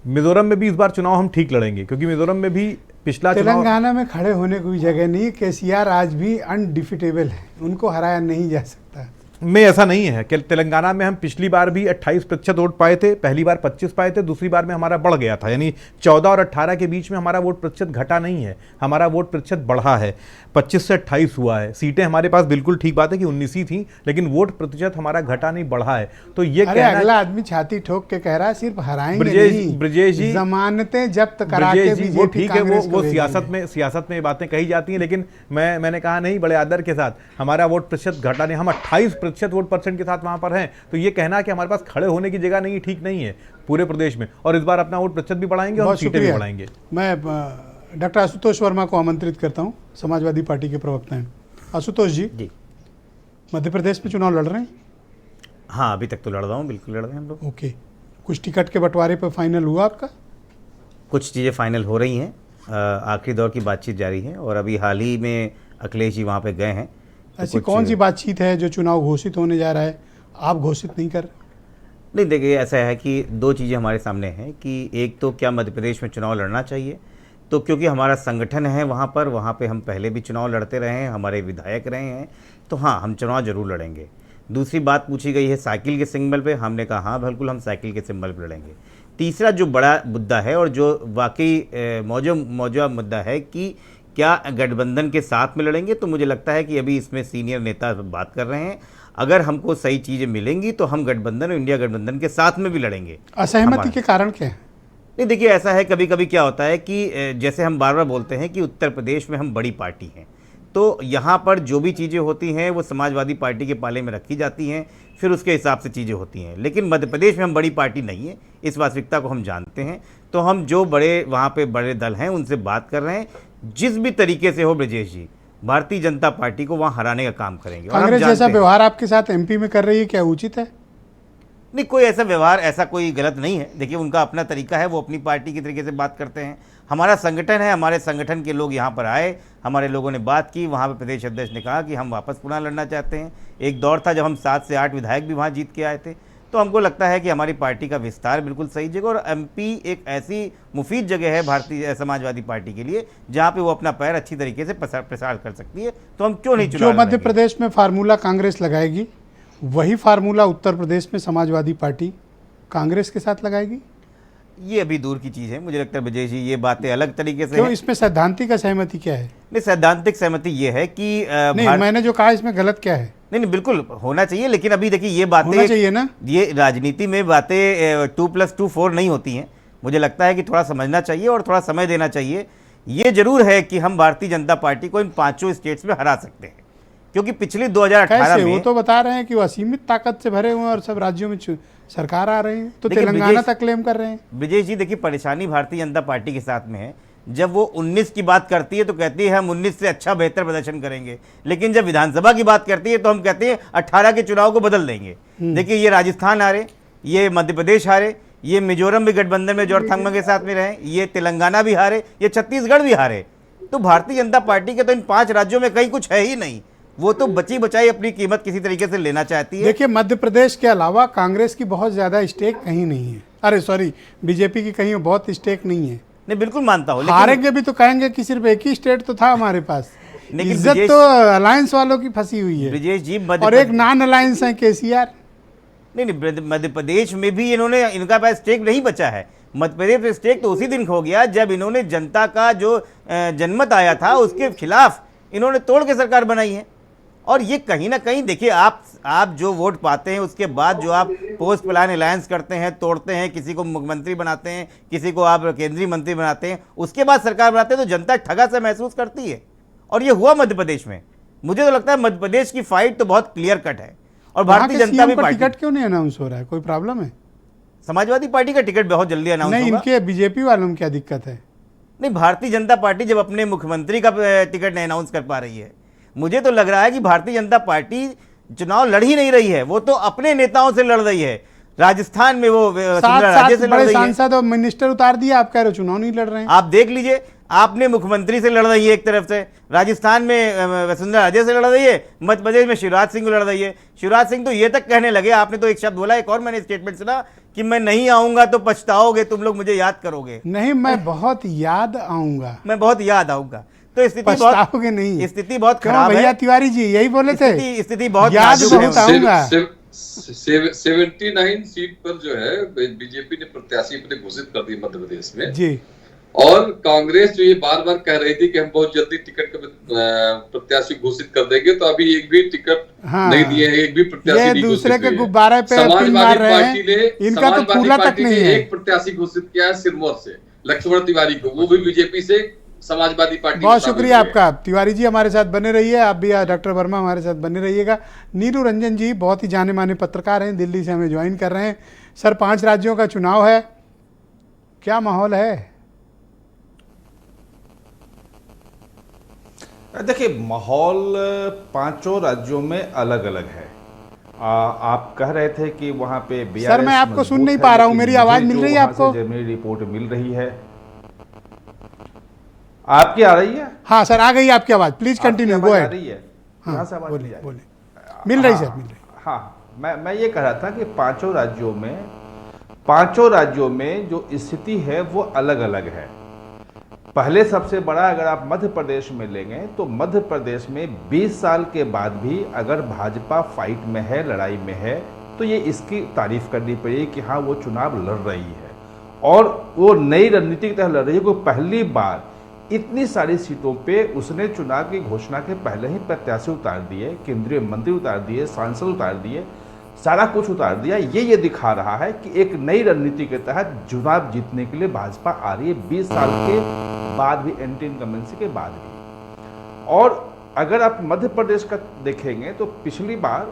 मिजोरम में भी इस बार चुनाव हम ठीक लड़ेंगे क्योंकि मिजोरम में भी पिछला तेलंगाना में खड़े होने को भी जगह नहीं। केसीआर आज भी अनडिफिटेबल है, उनको हराया नहीं जा सकता। में ऐसा नहीं है कि तेलंगाना में हम पिछली बार भी 28% वोट पाए थे, पहली बार 25 पाए थे, दूसरी बार में हमारा बढ़ गया था। यानी 14 और 18 के बीच में हमारा वोट प्रतिशत घटा नहीं है, हमारा वोट प्रतिशत बढ़ा है, 25 से 28 हुआ है। सीटें हमारे पास बिल्कुल ठीक बात है कि 19 ही थी, लेकिन वोट प्रतिशत हमारा घटा नहीं बढ़ा है। तो ये अगला आदमी छाती ठोक के कह रहा है सिर्फ हराएंगे नहीं, ब्रजेश जी जमानतें जब्त करा के भी वो ठीक है, वो सियासत में बातें कही जाती हैं, लेकिन मैंने कहा नहीं, बड़े आदर के साथ हमारा वोट प्रतिशत घटा नहीं, हम 28% वोट परसेंट के साथ वहां पर हैं। तो ये कहना कि हमारे पास खड़े होने की जगह नहीं, ठीक नहीं है पूरे प्रदेश में। और इस बार अपना वोट प्रतिशत भी बढ़ाएंगे और सीटें भी बढ़ाएंगे। मैं डॉक्टर आशुतोष वर्मा को आमंत्रित करता हूं, समाजवादी पार्टी के प्रवक्ता हैं। आशुतोष जी, मध्य प्रदेश में चुनाव लड़ रहे हैं? हाँ, अभी तक तो लड़ रहा हूँ, बिल्कुल लड़ रहे हैं हम लोग। ओके, कुछ टिकट के बंटवारे पर फाइनल हुआ आपका? कुछ चीज़ें फाइनल हो रही हैं, आखिरी दौर की बातचीत जारी है और अभी हाल ही में अखिलेश जी वहाँ पे गए हैं। तो ऐसी कौन सी बातचीत है जो चुनाव घोषित होने जा रहा है, आप घोषित नहीं कर? नहीं, देखिए ऐसा है कि 2 चीज़ें हमारे सामने हैं कि एक तो क्या मध्य प्रदेश में चुनाव लड़ना चाहिए, तो क्योंकि हमारा संगठन है वहाँ पे हम पहले भी चुनाव लड़ते रहे हैं, हमारे विधायक रहे हैं, तो हाँ, हम चुनाव जरूर लड़ेंगे। दूसरी बात पूछी गई है साइकिल के सिंबल पे, हमने कहा हाँ बिल्कुल हम साइकिल के सिंबल पे लड़ेंगे। तीसरा जो बड़ा मुद्दा है और जो वाकई मौजूदा मुद्दा है कि क्या गठबंधन के साथ में लड़ेंगे, तो मुझे लगता है कि अभी इसमें सीनियर नेता बात कर रहे हैं। अगर हमको सही चीज़ें मिलेंगी तो हम गठबंधन और इंडिया गठबंधन के साथ में भी लड़ेंगे। असहमति के कारण क्या है? नहीं, देखिए ऐसा है, कभी कभी क्या होता है कि जैसे हम बार बार बोलते हैं कि उत्तर प्रदेश में हम बड़ी पार्टी हैं, तो यहाँ पर जो भी चीज़ें होती हैं वो समाजवादी पार्टी के पाले में रखी जाती हैं, फिर उसके हिसाब से चीज़ें होती हैं। लेकिन मध्य प्रदेश में हम बड़ी पार्टी नहीं है, इस वास्तविकता को हम जानते हैं। तो हम जो वहाँ पे बड़े दल हैं उनसे बात कर रहे हैं, जिस भी तरीके से हो ब्रजेश जी, भारतीय जनता पार्टी को वहाँ हराने का काम करेंगे। कांग्रेस जैसा व्यवहार आपके साथ एमपी में कर रही है, क्या उचित है? नहीं, कोई ऐसा व्यवहार, ऐसा कोई गलत नहीं है। देखिए उनका अपना तरीका है, वो अपनी पार्टी के तरीके से बात करते हैं। हमारा संगठन है, हमारे संगठन के लोग यहाँ पर आए, हमारे लोगों ने बात की, वहाँ पे प्रदेश अध्यक्ष ने कहा कि हम वापस पुनः लड़ना चाहते हैं। एक दौर था जब हम 7 से 8 विधायक भी वहाँ जीत के आए थे। तो हमको लगता है कि हमारी पार्टी का विस्तार बिल्कुल सही जगह, और एमपी एक ऐसी मुफीद जगह है भारतीय समाजवादी पार्टी के लिए जहाँ पे वो अपना पैर अच्छी तरीके से प्रसार कर सकती है। तो हम क्यों नहीं चुनाव जो मध्य प्रदेश में फार्मूला कांग्रेस लगाएगी, वही फार्मूला उत्तर प्रदेश में समाजवादी पार्टी कांग्रेस के साथ लगाएगी? ये अभी दूर की चीज़ है, मुझे लगता है विजय जी, ये बातें अलग तरीके से क्यों, हैं। इसमें सैद्धांतिक असहमति क्या है? नहीं, सैद्धांतिक सहमति ये है कि नहीं, मैंने जो कहा इसमें गलत क्या है? नहीं, बिल्कुल होना चाहिए, लेकिन अभी देखिए ये बातें होना चाहिए ना, ये राजनीति में बातें 2+2 4 नहीं होती हैं। मुझे लगता है कि थोड़ा समझना चाहिए और थोड़ा समय देना चाहिए। ये जरूर है कि हम भारतीय जनता पार्टी को इन 5 स्टेट्स में हरा सकते हैं, क्योंकि पिछली 2018 कैसे? में वो तो बता रहे हैं कि वो असीमित ताकत से भरे हुए हैं और सब राज्यों में सरकार आ रही है, तो देखिए, तेलंगाना तक क्लेम कर रहे हैं। ब्रिजेश जी देखिए, परेशानी भारतीय जनता पार्टी के साथ में है। जब वो 19 की बात करती है तो कहती है हम 19 से अच्छा बेहतर प्रदर्शन करेंगे, लेकिन जब विधानसभा की बात करती है तो हम कहते हैं 18 के चुनाव को बदल देंगे। देखिए, ये राजस्थान हारे, ये मध्य प्रदेश हारे, ये मिजोरम भी गठबंधन में जोरथंगमा के साथ में रहे, ये तेलंगाना भी हारे, ये छत्तीसगढ़ भी हारे। तो भारतीय जनता पार्टी के तो इन 5 राज्यों में कहीं कुछ है ही नहीं। वो तो बची बचाई अपनी कीमत किसी तरीके से लेना चाहती है। देखिए, मध्य प्रदेश के अलावा कांग्रेस की बहुत ज्यादा स्टेक कहीं नहीं है। अरे सॉरी, बीजेपी की कहीं बहुत स्टेक नहीं है। नहीं, बिल्कुल मानता हूँ, हारेंगे भी तो कहेंगे कि सिर्फ एक ही स्टेट तो था हमारे पास। लेकिन इज्जत तो अलायंस वालों की फंसी हुई है। ब्रिजेश जी, और एक नॉन अलायंस है केसीआर। नहीं, मध्य प्रदेश में भी इनका पास स्टेक नहीं बचा है। मध्य प्रदेश में स्टेक तो उसी दिन खो गया जब इन्होंने जनता का जो जनमत आया था उसके खिलाफ इन्होंने तोड़ के सरकार बनाई है। और ये कहीं ना कहीं देखिए, आप जो वोट पाते हैं उसके बाद जो आप पोस्ट प्लान अलायंस करते हैं, तोड़ते हैं, किसी को मुख्यमंत्री बनाते हैं, किसी को आप केंद्रीय मंत्री बनाते हैं, उसके बाद सरकार बनाते हैं, तो जनता ठगा सा महसूस करती है। और ये हुआ मध्य प्रदेश में। मुझे तो लगता है मध्य प्रदेश की फाइट तो बहुत क्लियर कट है। और भारतीय जनता भी पार्टी, टिकट क्यों नहीं अनाउंस हो रहा है? कोई प्रॉब्लम है? समाजवादी पार्टी का टिकट बहुत जल्दी अनाउंस नहीं, होगा। इनके बीजेपी वालों में क्या दिक्कत है? नहीं, भारतीय जनता पार्टी जब अपने मुख्यमंत्री का टिकट नहीं अनाउंस कर पा रही है, मुझे तो लग रहा है कि भारतीय जनता पार्टी चुनाव लड़ ही नहीं रही है, वो तो अपने नेताओं से लड़ रही है। राजस्थान में वो राज्य से लड़ रही है। सांसद और मिनिस्टर उतार दिया, आप कह रहे हो चुनाव नहीं लड़ रहे हैं। आप देख लीजिए, आपने मुख्यमंत्री से लड़ रही है एक तरफ से, राजस्थान में वसुंधरा राजे से लड़ रही है, मध्य प्रदेश में शिवराज सिंह लड़ रही है। शिवराज सिंह तो ये तक कहने लगे, आपने तो एक शब्द बोला, एक और मैंने स्टेटमेंट सुना कि मैं नहीं आऊंगा तो पछताओगे, तुम लोग मुझे याद करोगे। नहीं, मैं बहुत याद आऊंगा। मैं बहुत याद आऊंगा। तो स्थिति पछताओगे नहीं। स्थिति बहुत खराब है। भैया तिवारी जी यही बोले थे, स्थिति बहुत याद बहुत आऊंगा। 79 सीट पर जो है बीजेपी ने प्रत्याशी अपने घोषित कर दिए मध्य प्रदेश में जी। और कांग्रेस जो ये बार बार कह रही थी कि हम बहुत जल्दी टिकट प्रत्याशी घोषित कर देंगे, तो अभी एक भी टिकट नहीं दिए हैं, एक भी प्रत्याशी नहीं घोषित दूसरे के गुब्बारे पे समाजवादी पार्टी ने इनका तो फूला तक नहीं है। एक प्रत्याशी घोषित किया है सिरमौर से, लक्ष्मण तिवारी को, वो भी बीजेपी से समाजवादी पार्टी। बहुत शुक्रिया आपका तिवारी जी, हमारे साथ बने रहिए। आप भी डॉक्टर वर्मा हमारे साथ बने रहिएगा। नीलू रंजन जी बहुत ही जाने माने पत्रकार हैं, दिल्ली से हमें ज्वाइन कर रहे हैं। सर, 5 राज्यों का चुनाव है, क्या माहौल है? देखिए, माहौल 5 राज्यों में अलग अलग है। आप कह रहे थे कि वहाँ पे सर, मैं आपको सुन नहीं पा रहा हूँ, मेरी आवाज मिल रही है आपको? मेरी रिपोर्ट मिल रही है, आपकी आ रही है? हाँ सर, आ गई आपकी आवाज, प्लीज कंटिन्यू, गो अहेड। आ रही है? हाँ, से आवाज बोलिए। मिल रही सर, मिल रही। हाँ, मैं ये कह रहा था कि 5 राज्यों में जो स्थिति है वो अलग अलग है। पहले सबसे बड़ा अगर आप मध्य प्रदेश में लेंगे तो मध्य प्रदेश में 20 साल के बाद भी अगर भाजपा फाइट में है, लड़ाई में है, तो ये इसकी तारीफ करनी पड़ेगी कि हाँ वो चुनाव लड़ रही है और वो नई रणनीति की तरह लड़ रही है। कोई पहली बार इतनी सारी सीटों पे उसने चुनाव की घोषणा के पहले ही प्रत्याशी उतार दिए, केंद्रीय मंत्री उतार दिए, सांसद उतार दिए, सारा कुछ उतार दिया। ये दिखा रहा है कि एक नई रणनीति के तहत चुनाव जीतने के लिए भाजपा आ रही है, 20 साल के बाद भी, एंटी इनकम्बेंसी के बाद भी। और अगर आप मध्य प्रदेश का देखेंगे तो पिछली बार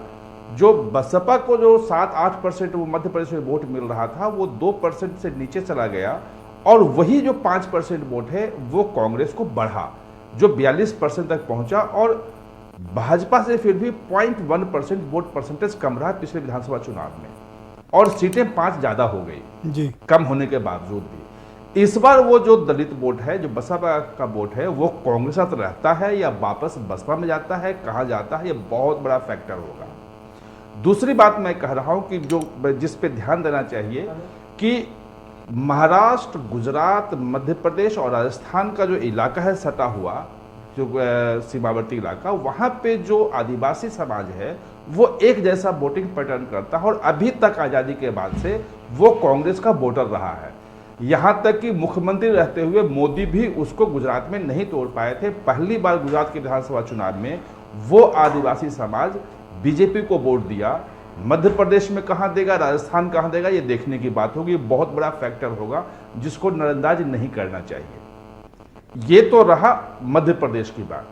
जो बसपा को जो 7-8% वो मध्य प्रदेश में वोट मिल रहा था, वो 2% से नीचे चला गया और वही जो 5% वोट है वो कांग्रेस को बढ़ा, जो 42% तक पहुंचा। और भाजपा से फिर भी 0.1% वोट परसेंटेज कम रहा पिछले विधानसभा चुनाव में, और सीटें 5 ज्यादा हो गई जी, कम होने के बावजूद भी। इस बार वो जो दलित वोट है, जो बसपा का वोट है, वो कांग्रेस साथ रहता है या वापस बसपा में जाता है, कहाँ जाता है, ये बहुत बड़ा फैक्टर होगा। दूसरी बात मैं कह रहा हूं कि जो जिस पे ध्यान देना चाहिए कि महाराष्ट्र, गुजरात, मध्य प्रदेश और राजस्थान का जो इलाका है सटा हुआ, जो सीमावर्ती इलाका, वहाँ पे जो आदिवासी समाज है वो एक जैसा वोटिंग पैटर्न करता है और अभी तक आज़ादी के बाद से वो कांग्रेस का वोटर रहा है। यहाँ तक कि मुख्यमंत्री रहते हुए मोदी भी उसको गुजरात में नहीं तोड़ पाए थे। पहली बार गुजरात के विधानसभा चुनाव में वो आदिवासी समाज बीजेपी को वोट दिया। मध्य प्रदेश में कहाँ देगा, राजस्थान कहाँ देगा, ये देखने की बात होगी। बहुत बड़ा फैक्टर होगा जिसको नजरअंदाज नहीं करना चाहिए। ये तो रहा मध्य प्रदेश की बात।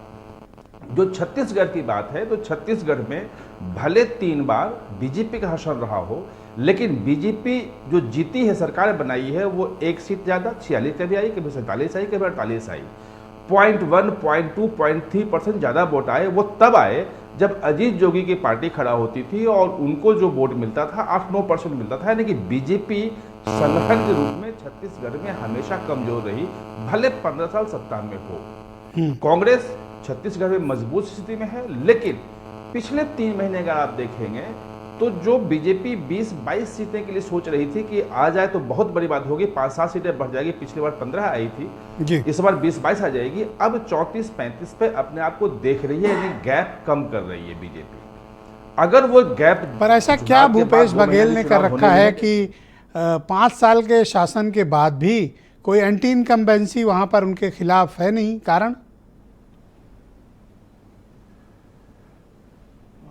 जो छत्तीसगढ़ की बात है, तो छत्तीसगढ़ में भले 3 बार बीजेपी का शासन रहा हो, लेकिन बीजेपी जो जीती है, सरकार बनाई है, वो 1 सीट ज़्यादा 46 कभी आई, कभी 47 आई, कभी 48 आई। 0.1, 0.2, 0.3% ज़्यादा वोट आए। वो तब आए जब अजीत जोगी की पार्टी खड़ा होती थी और उनको जो वोट मिलता था 8-9% मिलता था। यानी कि बीजेपी संगठन के रूप में छत्तीसगढ़ में हमेशा कमजोर रही, भले 15 साल सत्ता में हो। कांग्रेस छत्तीसगढ़ में मजबूत स्थिति में है, लेकिन पिछले 3 महीने का आप देखेंगे तो जो बीजेपी 20-22 सीटें के लिए सोच रही थी कि आ जाए तो बहुत बड़ी बात होगी, 5-7 सीटें बढ़ जाएगी, पिछली बार 15 आई थी जी। इस बार 20-22 आ जाएगी। अब 34-35 पे अपने आप को देख रही है, यानी गैप कम कर रही है बीजेपी। अगर वो गैप पर ऐसा क्या भूपेश बघेल ने कर रखा है कि 5 साल के शासन के बाद भी कोई एंटी इनकम्बेंसी वहां पर उनके खिलाफ है नहीं? कारण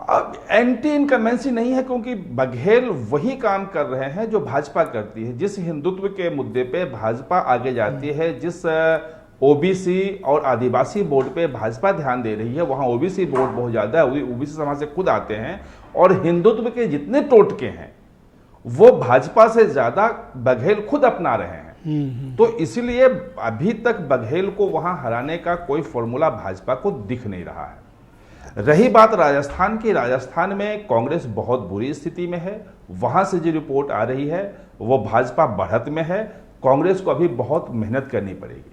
अब एंटी इनकमेंसी नहीं है, क्योंकि बघेल वही काम कर रहे हैं जो भाजपा करती है। जिस हिंदुत्व के मुद्दे पे भाजपा आगे जाती है, जिस ओबीसी और आदिवासी वोट पे भाजपा ध्यान दे रही है, वहां ओबीसी वोट बहुत ज्यादा है, ओबीसी समाज से खुद आते हैं, और हिंदुत्व के जितने टोटके हैं वो भाजपा से ज्यादा बघेल खुद अपना रहे हैं। तो इसलिए अभी तक बघेल को वहां हराने का कोई फॉर्मूला भाजपा को दिख नहीं रहा है। रही बात राजस्थान की, राजस्थान में कांग्रेस बहुत बुरी स्थिति में है। वहां से जो रिपोर्ट आ रही है वो भाजपा बढ़त में है, कांग्रेस को अभी बहुत मेहनत करनी पड़ेगी।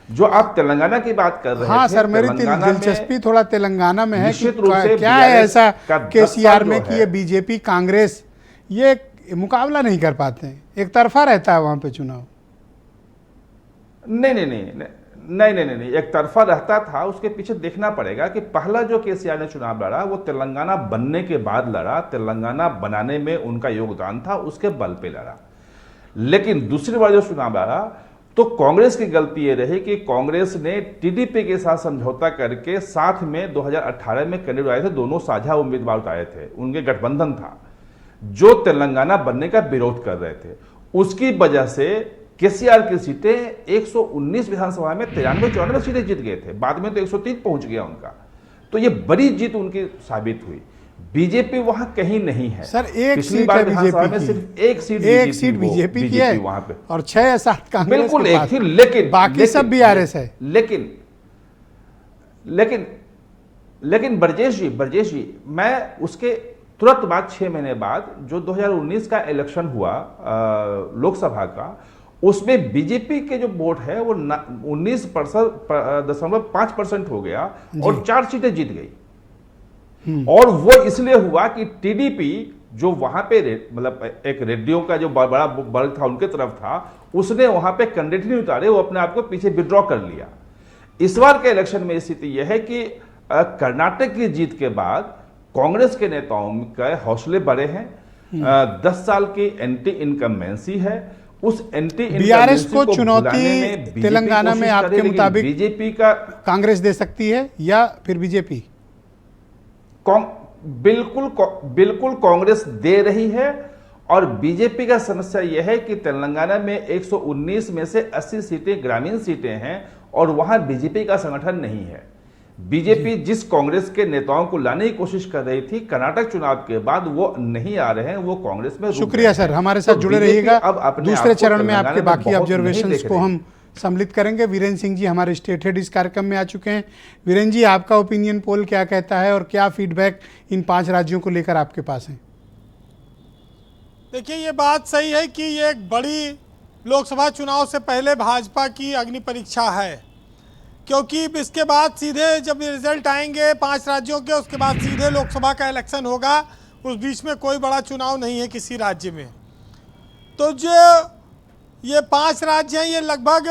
जो आप तेलंगाना की बात कर रहे थे, हाँ सर, मेरी दिलचस्पी थोड़ा तेलंगाना में है कि क्या है ऐसा केसीआर में कि ये बीजेपी कांग्रेस ये मुकाबला नहीं कर पाते हैं, एक तरफा रहता है वहां पे चुनाव। नहीं, एक तरफा रहता था। उसके पीछे देखना पड़ेगा कि पहला जो केसीआर ने चुनाव लड़ा वो तेलंगाना बनने के बाद लड़ा, तेलंगाना बनाने में उनका योगदान था, उसके बल पे लड़ा। लेकिन दूसरी बार जो चुनाव लड़ा तो कांग्रेस की गलती ये रही कि कांग्रेस ने टीडीपी के साथ समझौता करके साथ में 2018 में कैंडिडेट आए थे, दोनों साझा उम्मीदवार उतारे थे, उनके गठबंधन था जो तेलंगाना बनने का विरोध कर रहे थे। उसकी वजह से केसीआर की सीटें 119 विधानसभा में 93-94 सीटें जीत गए थे, बाद में तो 103 पहुंच गया उनका। तो ये बड़ी जीत उनकी साबित हुई। बीजेपी वहां कहीं नहीं है सर, एक सीट है बीजेपी की, सिर्फ एक सीट बीजेपी की है वहां पे, और 6 या 7 कांग्रेस बिल्कुल एक थी, लेकिन बाकी सब भी आरएस है। लेकिन ब्रजेश जी, मैं उसके तुरंत बाद 6 महीने बाद जो 2019 का इलेक्शन हुआ लोकसभा का, उसमें बीजेपी के जो वोट है वो 19.5% हो गया और 4 सीटें जीत गई। और वो इसलिए हुआ कि टीडीपी जो वहां पे मतलब एक रेड्डियों का जो बड़ा वर्ग था उनके तरफ था, उसने वहां पे कैंडिडेट नहीं उतारे, वो अपने आप को पीछे विड्रॉ कर लिया। इस बार के इलेक्शन में स्थिति यह है कि कर्नाटक की जीत के बाद कांग्रेस के नेताओं के हौसले बढ़े हैं। 10 साल की एंटी इनकम्बेंसी है। उस एंटी बीआरएस को चुनौती तेलंगाना में आपके मुताबिक बीजेपी का कांग्रेस दे सकती है या फिर बीजेपी? बिल्कुल कांग्रेस दे रही है। और बीजेपी का समस्या यह है कि तेलंगाना में 119 में से 80 सीटें ग्रामीण सीटें हैं और वहां बीजेपी का संगठन नहीं है। बीजेपी जिस कांग्रेस के नेताओं को लाने की कोशिश कर रही थी, कर्नाटक चुनाव के बाद वो नहीं आ रहे हैं, वो कांग्रेस में। शुक्रिया सर, हमारे साथ जुड़े रहिएगा। अब दूसरे चरण में आपके बाकी ऑब्जर्वेशंस को हम सम्मिलित करेंगे। वीरेंद्र सिंह जी हमारे स्टेट हेड इस कार्यक्रम में आ चुके हैं। वीरेंद्र जी, आपका ओपिनियन पोल क्या कहता है और क्या फीडबैक इन 5 राज्यों को लेकर आपके पास है? देखिए, ये बात सही है कि ये एक बड़ी लोकसभा चुनाव से पहले भाजपा की अग्नि परीक्षा है, क्योंकि इसके बाद सीधे जब रिजल्ट आएंगे 5 राज्यों के, उसके बाद सीधे लोकसभा का इलेक्शन होगा। उस बीच में कोई बड़ा चुनाव नहीं है किसी राज्य में। तो जो ये 5 राज्य हैं, ये लगभग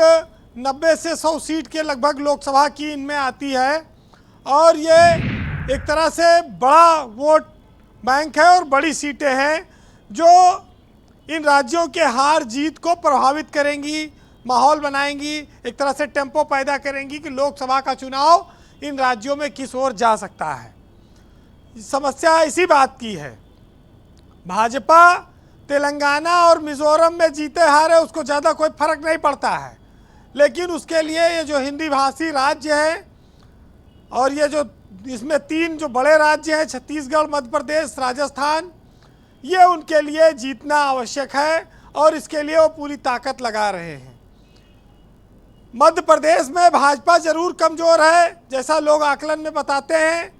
90 से 100 सीट के लगभग लोकसभा की इनमें आती है, और ये एक तरह से बड़ा वोट बैंक है और बड़ी सीटें हैं जो इन राज्यों के हार जीत को प्रभावित करेंगी, माहौल बनाएंगी, एक तरह से टेम्पो पैदा करेंगी कि लोकसभा का चुनाव इन राज्यों में किस ओर जा सकता है। समस्या इसी बात की है। भाजपा तेलंगाना और मिजोरम में जीते हारे उसको ज़्यादा कोई फर्क नहीं पड़ता है, लेकिन उसके लिए ये जो हिंदी भाषी राज्य है और ये जो इसमें 3 जो बड़े राज्य हैं, छत्तीसगढ़, मध्य प्रदेश, राजस्थान, ये उनके लिए जीतना आवश्यक है और इसके लिए वो पूरी ताकत लगा रहे हैं। मध्य प्रदेश में भाजपा जरूर कमज़ोर है जैसा लोग आकलन में बताते हैं,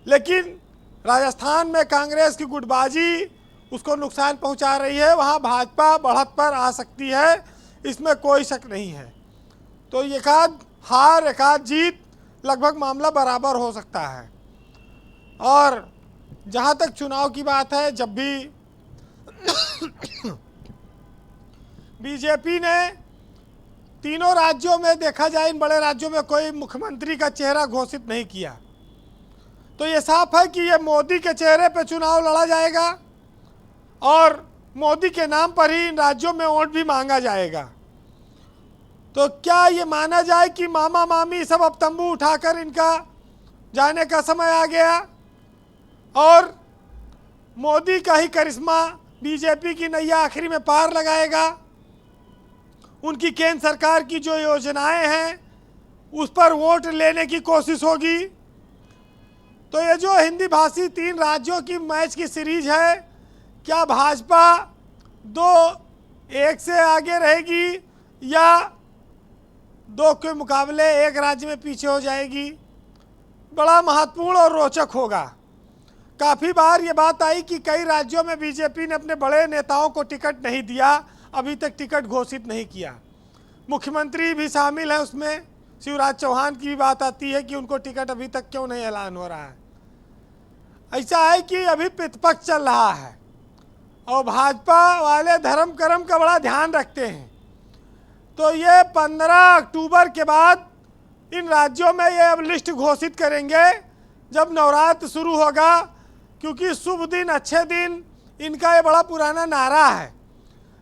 लेकिन राजस्थान में कांग्रेस की गुटबाजी उसको नुकसान पहुंचा रही है। वहां भाजपा बढ़त पर आ सकती है, इसमें कोई शक नहीं है। तो एकाध हार एकाध जीत लगभग मामला बराबर हो सकता है। और जहां तक चुनाव की बात है, जब भी बीजेपी ने तीनों राज्यों में देखा जाए, इन बड़े राज्यों में कोई मुख्यमंत्री का चेहरा घोषित नहीं किया, तो ये साफ है कि ये मोदी के चेहरे पे चुनाव लड़ा जाएगा और मोदी के नाम पर ही इन राज्यों में वोट भी मांगा जाएगा। तो क्या ये माना जाए कि मामा मामी सब अब तंबू उठाकर इनका जाने का समय आ गया और मोदी का ही करिश्मा बीजेपी की नैया आखिरी में पार लगाएगा? उनकी केंद्र सरकार की जो योजनाएं हैं उस पर वोट लेने की कोशिश होगी। तो ये जो हिंदी भाषी 3 राज्यों की मैच की सीरीज है, क्या भाजपा 2-1 से आगे रहेगी या 2 के मुकाबले 1 राज्य में पीछे हो जाएगी? बड़ा महत्वपूर्ण और रोचक होगा। काफ़ी बार ये बात आई कि कई राज्यों में बीजेपी ने अपने बड़े नेताओं को टिकट नहीं दिया, अभी तक टिकट घोषित नहीं किया। मुख्यमंत्री भी शामिल है उसमें, शिवराज चौहान की भी बात आती है कि उनको टिकट अभी तक क्यों नहीं ऐलान हो रहा है। ऐसा है कि अभी प्रतिपक्ष चल रहा है और भाजपा वाले धर्म कर्म का बड़ा ध्यान रखते हैं। तो ये 15 अक्टूबर के बाद इन राज्यों में ये अब लिस्ट घोषित करेंगे जब नवरात्र शुरू होगा, क्योंकि शुभ दिन अच्छे दिन इनका ये बड़ा पुराना नारा है।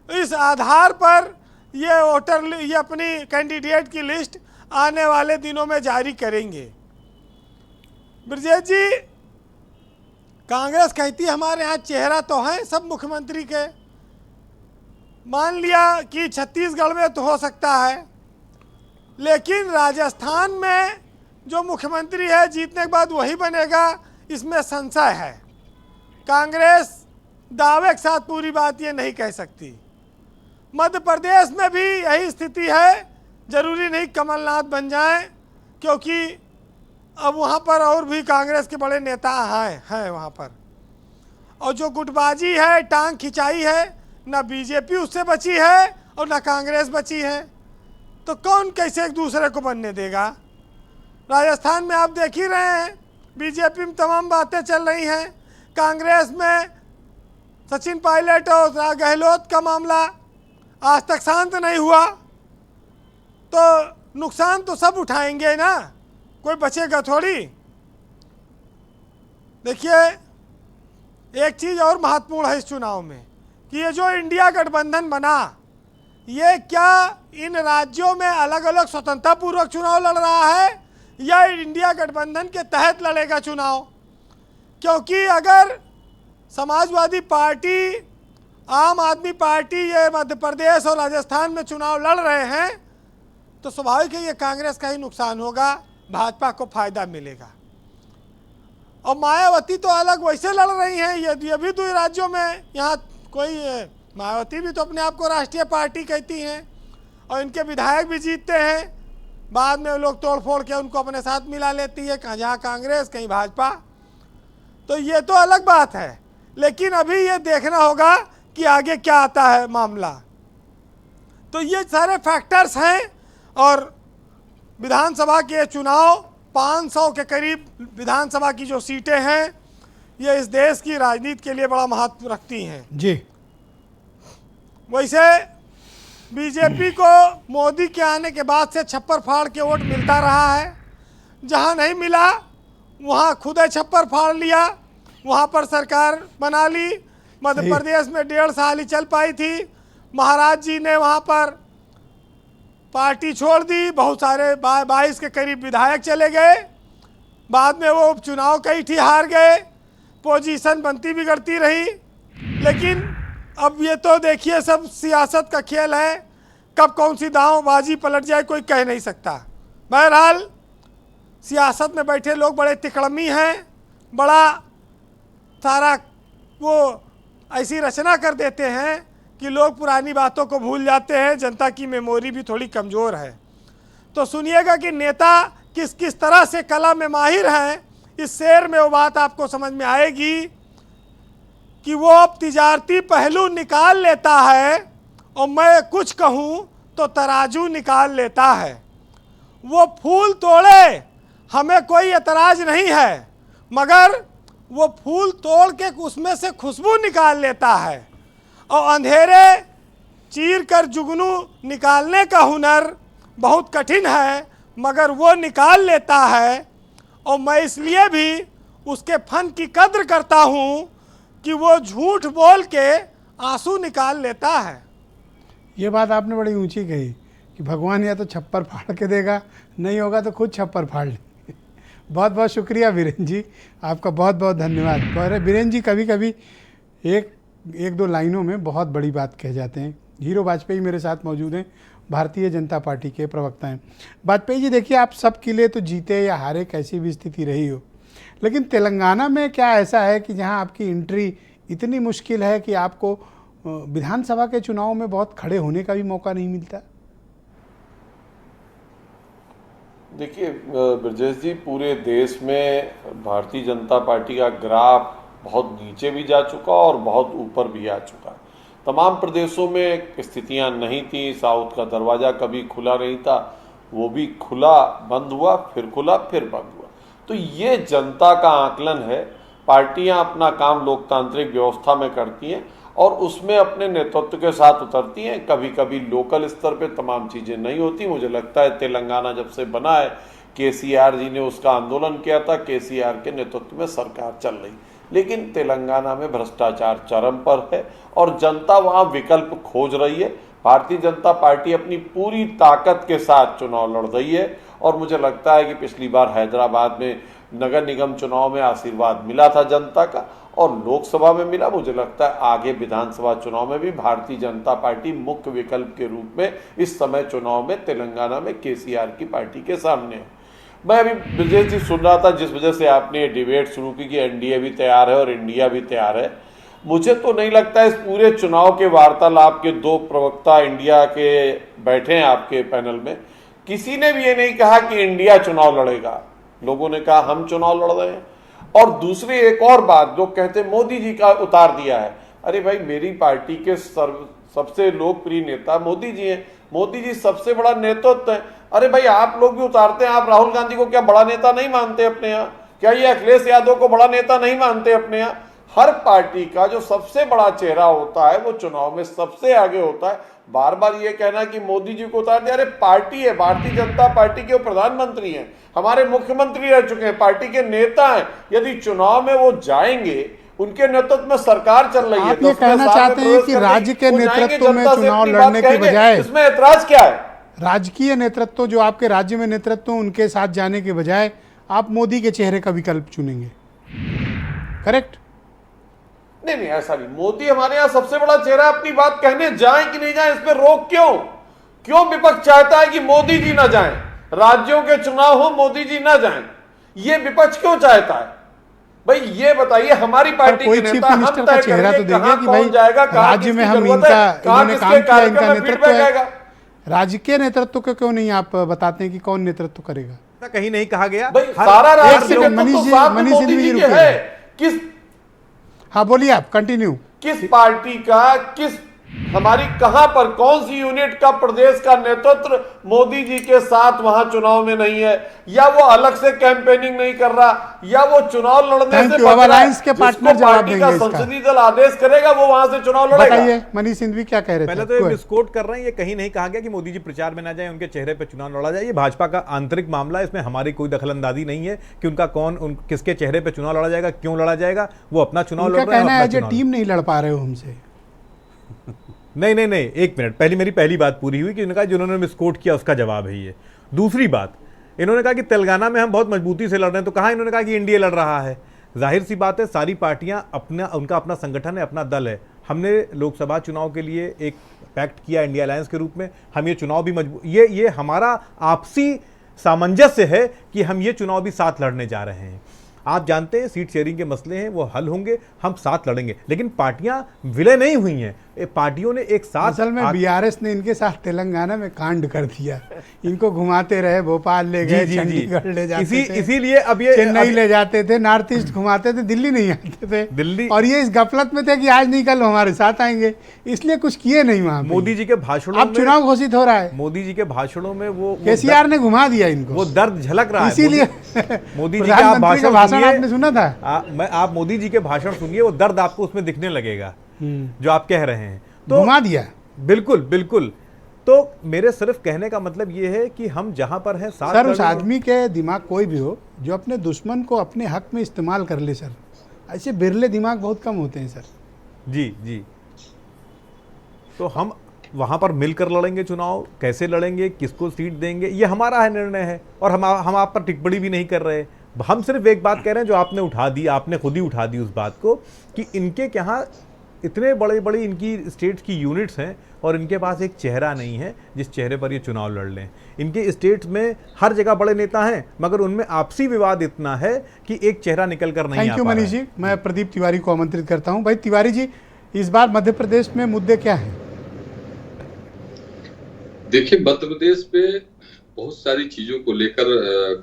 इस आधार पर ये अपनी कैंडिडेट की लिस्ट आने वाले दिनों में जारी करेंगे। ब्रजेश जी, कांग्रेस कहती है हमारे यहाँ चेहरा तो है सब मुख्यमंत्री के, मान लिया कि छत्तीसगढ़ में तो हो सकता है, लेकिन राजस्थान में जो मुख्यमंत्री है जीतने के बाद वही बनेगा, इसमें संशय है। कांग्रेस दावे के साथ पूरी बात ये नहीं कह सकती। मध्य प्रदेश में भी यही स्थिति है, जरूरी नहीं कमलनाथ बन जाएं, क्योंकि अब वहाँ पर और भी कांग्रेस के बड़े नेता हैं वहाँ पर। और जो गुटबाजी है, टांग खिंचाई है, ना बीजेपी उससे बची है और ना कांग्रेस बची है, तो कौन कैसे एक दूसरे को बनने देगा? राजस्थान में आप देख ही रहे हैं, बीजेपी में तमाम बातें चल रही हैं, कांग्रेस में सचिन पायलट और गहलोत का मामला आज तक शांत नहीं हुआ। तो नुकसान तो सब उठाएंगे ना, कोई बचेगा थोड़ी। देखिए, एक चीज़ और महत्वपूर्ण है इस चुनाव में कि ये जो इंडिया गठबंधन बना, ये क्या इन राज्यों में अलग अलग स्वतंत्रता पूर्वक चुनाव लड़ रहा है या इंडिया गठबंधन के तहत लड़ेगा चुनाव? क्योंकि अगर समाजवादी पार्टी, आम आदमी पार्टी ये मध्य प्रदेश और राजस्थान में चुनाव लड़ रहे हैं, तो स्वाभाविक है ये कांग्रेस का ही नुकसान होगा, भाजपा को फायदा मिलेगा। और मायावती तो अलग वैसे लड़ रही हैं, ये भी 2 राज्यों में, यहाँ कोई मायावती भी तो अपने आप को राष्ट्रीय पार्टी कहती हैं और इनके विधायक भी जीतते हैं, बाद में लोग तोड़ फोड़ के उनको अपने साथ मिला लेती है, जहाँ कांग्रेस कहीं भाजपा। तो ये तो अलग बात है, लेकिन अभी ये देखना होगा कि आगे क्या आता है मामला। तो ये सारे फैक्टर्स हैं और विधानसभा के चुनाव 500 के करीब विधानसभा की जो सीटें हैं, ये इस देश की राजनीति के लिए बड़ा महत्व रखती हैं जी। वैसे बीजेपी को मोदी के आने के बाद से छप्पर फाड़ के वोट मिलता रहा है, जहां नहीं मिला वहां खुद छप्पर फाड़ लिया, वहां पर सरकार बना ली। मध्य प्रदेश में 1.5 साल ही चल पाई थी, महाराज जी ने वहां पर पार्टी छोड़ दी, बहुत सारे 22 के करीब विधायक चले गए, बाद में वो उपचुनाव कई थी हार गए, पोजीशन बनती बिगड़ती रही। लेकिन अब ये तो देखिए सब सियासत का खेल है, कब कौन सी दांवबाजी पलट जाए कोई कह नहीं सकता। बहरहाल सियासत में बैठे लोग बड़े तिकड़मी हैं, बड़ा सारा वो ऐसी रचना कर देते हैं कि लोग पुरानी बातों को भूल जाते हैं। जनता की मेमोरी भी थोड़ी कमज़ोर है। तो सुनिएगा कि नेता किस किस तरह से कला में माहिर हैं। इस शेर में वो बात आपको समझ में आएगी कि वो अब तिजारती पहलू निकाल लेता है और मैं कुछ कहूँ तो तराजू निकाल लेता है। वो फूल तोड़े, हमें कोई एतराज नहीं है, मगर वो फूल तोड़ के उसमें से खुशबू निकाल लेता है। और अंधेरे चीर कर जुगनू निकालने का हुनर बहुत कठिन है, मगर वो निकाल लेता है। और मैं इसलिए भी उसके फन की कद्र करता हूँ कि वो झूठ बोल के आंसू निकाल लेता है। ये बात आपने बड़ी ऊंची कही कि भगवान या तो छप्पर फाड़ के देगा, नहीं होगा तो खुद छप्पर फाड़ लेंगे। बहुत बहुत शुक्रिया बीरेन जी, आपका बहुत बहुत धन्यवाद। और बीरेन जी कभी कभी एक दो लाइनों में बहुत बड़ी बात कह जाते हैं। हीरो वाजपेयी मेरे साथ मौजूद हैं, भारतीय जनता पार्टी के प्रवक्ता हैं। वाजपेयी जी देखिए, आप सब किले तो जीते या हारे, कैसी भी स्थिति रही हो, लेकिन तेलंगाना में क्या ऐसा है कि जहां आपकी एंट्री इतनी मुश्किल है कि आपको विधानसभा के चुनाव में बहुत खड़े होने का भी मौका नहीं मिलता? देखिए ब्रजेश जी, पूरे देश में भारतीय जनता पार्टी का ग्राफ बहुत नीचे भी जा चुका और बहुत ऊपर भी आ चुका। तमाम प्रदेशों में स्थितियां नहीं थी। साउथ का दरवाज़ा कभी खुला नहीं था, वो भी खुला, बंद हुआ, फिर खुला, फिर बंद हुआ। तो ये जनता का आकलन है। पार्टियां अपना काम लोकतांत्रिक व्यवस्था में करती हैं और उसमें अपने नेतृत्व के साथ उतरती हैं। कभी कभी लोकल स्तर पे तमाम चीज़ें नहीं होती। मुझे लगता है तेलंगाना जब से बना है, केसीआर जी ने उसका आंदोलन किया था, केसीआर के नेतृत्व में सरकार चल रही, लेकिन तेलंगाना में भ्रष्टाचार चरम पर है और जनता वहाँ विकल्प खोज रही है। भारतीय जनता पार्टी अपनी पूरी ताकत के साथ चुनाव लड़ रही है और मुझे लगता है कि पिछली बार हैदराबाद में नगर निगम चुनाव में आशीर्वाद मिला था जनता का और लोकसभा में मिला। मुझे लगता है आगे विधानसभा चुनाव में भी भारतीय जनता पार्टी मुख्य विकल्प के रूप में इस समय चुनाव में तेलंगाना में केसीआर की पार्टी के सामने है। मैं अभी ब्रजेश जी सुन रहा था जिस वजह से आपने ये डिबेट शुरू की कि एनडीए भी तैयार है और इंडिया भी तैयार है। मुझे तो नहीं लगता इस पूरे चुनाव के वार्तालाप के दो प्रवक्ता इंडिया के बैठे हैं आपके पैनल में, किसी ने भी ये नहीं कहा कि इंडिया चुनाव लड़ेगा। लोगों ने कहा हम चुनाव लड़ रहे हैं। और दूसरी एक और बात, लोग कहते मोदी जी का उतार दिया है। अरे भाई, मेरी पार्टी के सबसे लोकप्रिय नेता मोदी जी हैं। मोदी जी सबसे बड़ा नेतृत्व है। अरे भाई, आप लोग भी उतारते हैं। आप राहुल गांधी को क्या बड़ा नेता नहीं मानते अपने यहाँ? क्या ये अखिलेश यादव को बड़ा नेता नहीं मानते अपने यहाँ? हर पार्टी का जो सबसे बड़ा चेहरा होता है वो चुनाव में सबसे आगे होता है। बार बार ये कहना कि मोदी जी को उतार दिया, अरे पार्टी है, भारतीय जनता पार्टी के वो प्रधानमंत्री हैं, हमारे मुख्यमंत्री रह चुके हैं, पार्टी के नेता हैं। यदि चुनाव में वो जाएंगे, उनके नेतृत्व में सरकार चल रही है, आप ये कहना चाहते हैं कि राज्य के नेतृत्व में चुनाव लड़ने के बजाय, इसमें ऐतराज क्या है? राजकीय नेतृत्व जो आपके राज्य में नेतृत्व, उनके साथ जाने के बजाय आप मोदी के चेहरे का विकल्प चुनेंगे, करेक्ट? नहीं, ऐसा नहीं। मोदी हमारे यहाँ सबसे बड़ा चेहरा। अपनी बात कहने जाए कि नहीं जाए, इस पे रोक क्यों विपक्ष चाहता है कि मोदी जी ना जाएं, राज्यों के चुनाव हो मोदी जी ना जाएं? ये विपक्ष क्यों चाहता है भाई? ये बताइए, हमारी पार्टी के नेता हम तय चेहरा तो देंगे कि भाई जाएगा, राज्य में हम इनका इन्होंने काम किया, इनका नेतृत्व है। राजकीय नेतृत्व को क्यों नहीं आप बताते हैं कि कौन नेतृत्व करेगा? कहीं नहीं कहा गया। सारा राजनीतिक नेतृत्व है। किस, हाँ बोलिए आप, कंटिन्यू। किस पार्टी का, किस हमारी कहां पर कौन सी यूनिट का प्रदेश का नेतृत्व मोदी जी के साथ वहां चुनाव में नहीं है, या वो अलग से कैंपेनिंग नहीं कर रहा, या वो चुनाव लड़ने से अलायंस के पार्टनर जवाब देंगे इसका। संसदीय दल आदेश करेगा वो वहां से चुनाव लड़ेगा। बताइए मनीष सिंघवी क्या कह रहे थे? पहले तो ये मिसकोट कर रहे हैं। ये कहीं नहीं कहा गया कि मोदी जी प्रचार में ना जाए, उनके चेहरे पर चुनाव लड़ा जाए। ये भाजपा का आंतरिक मामला है, इसमें हमारी कोई दखलंदाजी नहीं है कि उनका किसके चेहरे पर चुनाव लड़ा जाएगा, क्यों लड़ा जाएगा। वो अपना चुनाव लड़ रहे हैं। जो टीम नहीं लड़ पा रहे हो हमसे। नहीं, एक मिनट, मेरी पहली बात पूरी हुई कि उन्होंने जिन्होंने मिसकोट किया उसका जवाब है ये। दूसरी बात, इन्होंने कहा कि तेलंगाना में हम बहुत मजबूती से लड़ रहे हैं, तो कहाँ इन्होंने कहा कि इंडिया लड़ रहा है? जाहिर सी बात है, सारी पार्टियां उनका अपना संगठन है, अपना दल है। हमने लोकसभा चुनाव के लिए एक पैक्ट किया इंडिया अलायंस के रूप में। हम ये चुनाव भी ये हमारा आपसी सामंजस्य है कि हम ये चुनाव भी साथ लड़ने जा रहे हैं। आप जानते हैं सीट शेयरिंग के मसले हैं, वो हल होंगे, हम साथ लड़ेंगे। लेकिन पार्टियां विलय नहीं हुई हैं, पार्टियों ने एक साथ, असल में बीआरएस ने इनके साथ तेलंगाना में कांड कर दिया। इनको घुमाते रहे, भोपाल ले गए, चंडीगढ़ ले जाते थे, इसीलिए अब ये चेन्नई ले जाते थे, नॉर्थ ईस्ट घुमाते थे, दिल्ली नहीं आते थे दिल्ली। और ये इस गफलत में थे कि आज नहीं कल हमारे साथ आएंगे, इसलिए कुछ किए नहीं वहां पे। मोदी जी के भाषणों अब चुनाव घोषित हो रहा है, मोदी जी के भाषणों में वो केसीआर ने घुमा दिया इनको, वो दर्द झलक रहा है। इसीलिए मोदी जी का भाषण आपने सुना था? आप मोदी जी के भाषण सुनिए, वो दर्द आपको उसमें दिखने लगेगा जो आप कह रहे हैं। तो घुमा दिया, बिल्कुल बिल्कुल। तो मेरे सिर्फ कहने का मतलब ये है कि हम जहां पर हैं साथ। सर, उस आदमी के दिमाग कोई भी हो जो अपने दुश्मन को अपने हक में इस्तेमाल कर ले सर, ऐसे बिरले दिमाग बहुत कम होते हैं सर। जी जी। तो हम वहां पर मिलकर लड़ेंगे चुनाव, कैसे लड़ेंगे, किसको सीट देंगे, ये हमारा है निर्णय है, और हम आप पर टिप्पणी भी नहीं कर रहे। हम सिर्फ एक बात कह रहे हैं जो आपने उठा दी, आपने खुद ही उठा दी उस बात को, कि इनके यहाँ इतने बड़े बड़े इनकी स्टेट्स की यूनिट्स हैं और इनके पास एक चेहरा नहीं है जिस चेहरे पर ये चुनाव लड़ लें। इनके स्टेट्स में हर जगह बड़े नेता हैं, मगर उनमें आपसी विवाद इतना है कि एक चेहरा निकल कर नहीं आ पा रहा है। Thank you Manish ji. मैं प्रदीप तिवारी को आमंत्रित करता हूं। भाई तिवारी जी, इस बार मध्य प्रदेश में मुद्दे क्या हैं? देखिए, मध्य प्रदेश में बहुत सारी चीजों को लेकर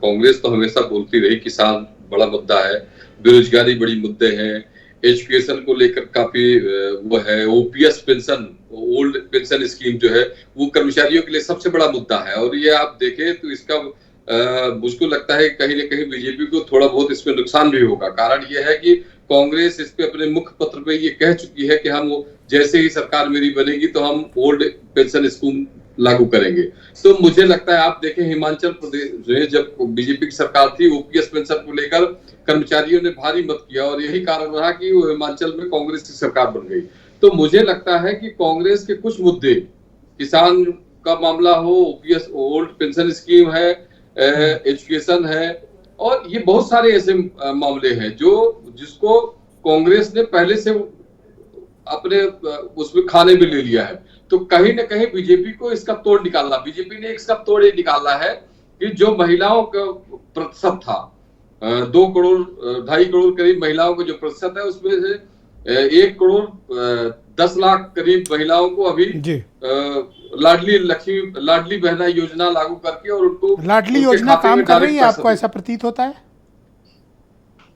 कांग्रेस तो हमेशा बोलती रही, किसान बड़ा मुद्दा है, बेरोजगारी बड़ी मुद्दे हैं, एजुकेशन को लेकर काफी वो है, OPS pension, old pension scheme जो है वो कर्मचारियों के लिए सबसे बड़ा मुद्दा है। और ये आप देखें तो इसका मुझको लगता है कहीं ना कहीं बीजेपी को थोड़ा बहुत इसमें नुकसान भी होगा। कारण ये है कि कांग्रेस इस पे अपने मुख्य पत्र पे ये कह चुकी है कि हम जैसे ही सरकार मेरी बनेगी तो हम ओल्ड पेंशन स्कीम लागू करेंगे। तो मुझे लगता है, आप देखें हिमाचल प्रदेश में जब बीजेपी की सरकार थी, ओपीएस पेंशन को लेकर कर्मचारियों ने भारी मत किया और यही कारण रहा कि वो हिमाचल में कांग्रेस की सरकार बन गई। तो मुझे लगता है कि कांग्रेस के कुछ मुद्दे, किसान का मामला हो, ओपीएस ओल्ड पेंशन स्कीम है, एजुकेशन है, और ये बहुत सारे ऐसे मामले हैं जिसको कांग्रेस ने पहले से अपने उसमें खाने में ले लिया है। तो कहीं ना कहीं बीजेपी को इसका तोड़ निकालना, बीजेपी ने इसका तोड़ ये निकालना है कि जो महिलाओं का प्रतिशत था 2 करोड़ 2.5 करोड़ करीब महिलाओं का जो प्रतिशत है, उसमें से 1 करोड़ 10 लाख करीब महिलाओं को अभी लाडली बहना योजना लागू करके और उनको लाडली योजना काम कर रही है, आपको ऐसा प्रतीत होता है?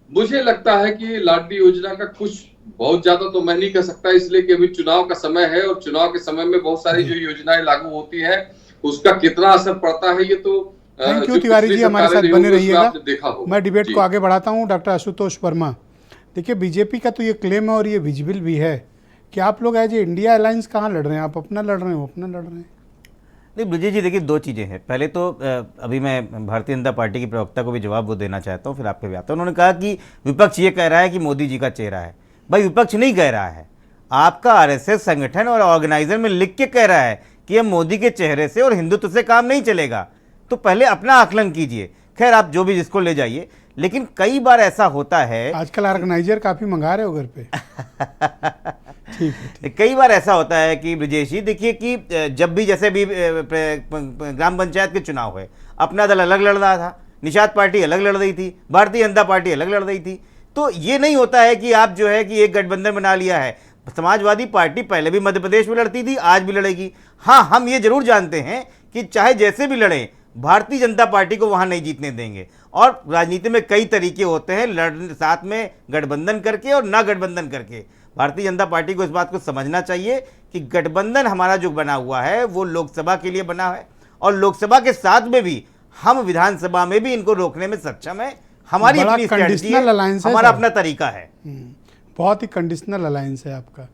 मुझे लगता है कि लाडली योजना का कुछ बहुत ज्यादा तो मैं नहीं कह सकता, इसलिए कि अभी चुनाव का समय है और चुनाव के समय में बहुत सारी जो योजनाएं लागू होती है उसका कितना असर पड़ता है ये तो। थैंक यू तिवारी जी, हमारे साथ बने रहिएगा। मैं डिबेट को आगे बढ़ाता हूं। डॉक्टर आशुतोष वर्मा, देखिए बीजेपी का तो ये क्लेम है और ये विजिबल भी है कि आप लोग एज ए इंडिया अलायंस कहाँ लड़ रहे हैं, आप अपना लड़ रहे हैं, वो अपना लड़ रहे हैं। नहीं ब्रिजेश जी, देखिए 2 चीज़ें हैं। पहले तो अभी मैं भारतीय जनता पार्टी की प्रवक्ता को भी जवाब वो देना चाहता हूँ, फिर आप पे भी आता हूँ। उन्होंने कहा कि विपक्ष ये कह रहा है कि मोदी जी का चेहरा है। भाई विपक्ष नहीं कह रहा है, आपका आरएसएस संगठन और ऑर्गेनाइजर में लिख के कह रहा है कि हम मोदी के चेहरे से और हिंदुत्व से काम नहीं चलेगा। तो पहले अपना आकलन कीजिए। खैर आप जो भी जिसको ले जाइए, लेकिन कई बार ऐसा होता है, आजकल ऑर्गेनाइजर काफी मंगा रहे हो घर पे। ठीक है। कई बार ऐसा होता है कि ब्रिजेश जी देखिए कि जब भी जैसे भी ग्राम पंचायत के चुनाव हुए, अपना दल अलग लड़ रहा था, निषाद पार्टी अलग लड़ रही थी, भारतीय जनता पार्टी अलग लड़ रही थी। तो ये नहीं होता है कि आप जो है कि एक गठबंधन बना लिया है। समाजवादी पार्टी पहले भी मध्य प्रदेश में लड़ती थी, आज भी लड़ेगी। हाँ, हम ये जरूर जानते हैं कि चाहे जैसे भी लड़ें, भारतीय जनता पार्टी को वहां नहीं जीतने देंगे। और राजनीति में कई तरीके होते हैं, लड़ने साथ में गठबंधन करके और ना गठबंधन करके। भारतीय जनता पार्टी को इस बात को समझना चाहिए कि गठबंधन हमारा जो बना हुआ है वो लोकसभा के लिए बना है, और लोकसभा के साथ में भी हम विधानसभा में भी इनको रोकने में सक्षम है। हमारी अपनी स्ट्रेटजी है, हमारा अपना तरीका है। बहुत ही कंडीशनल अलायंस है आपका।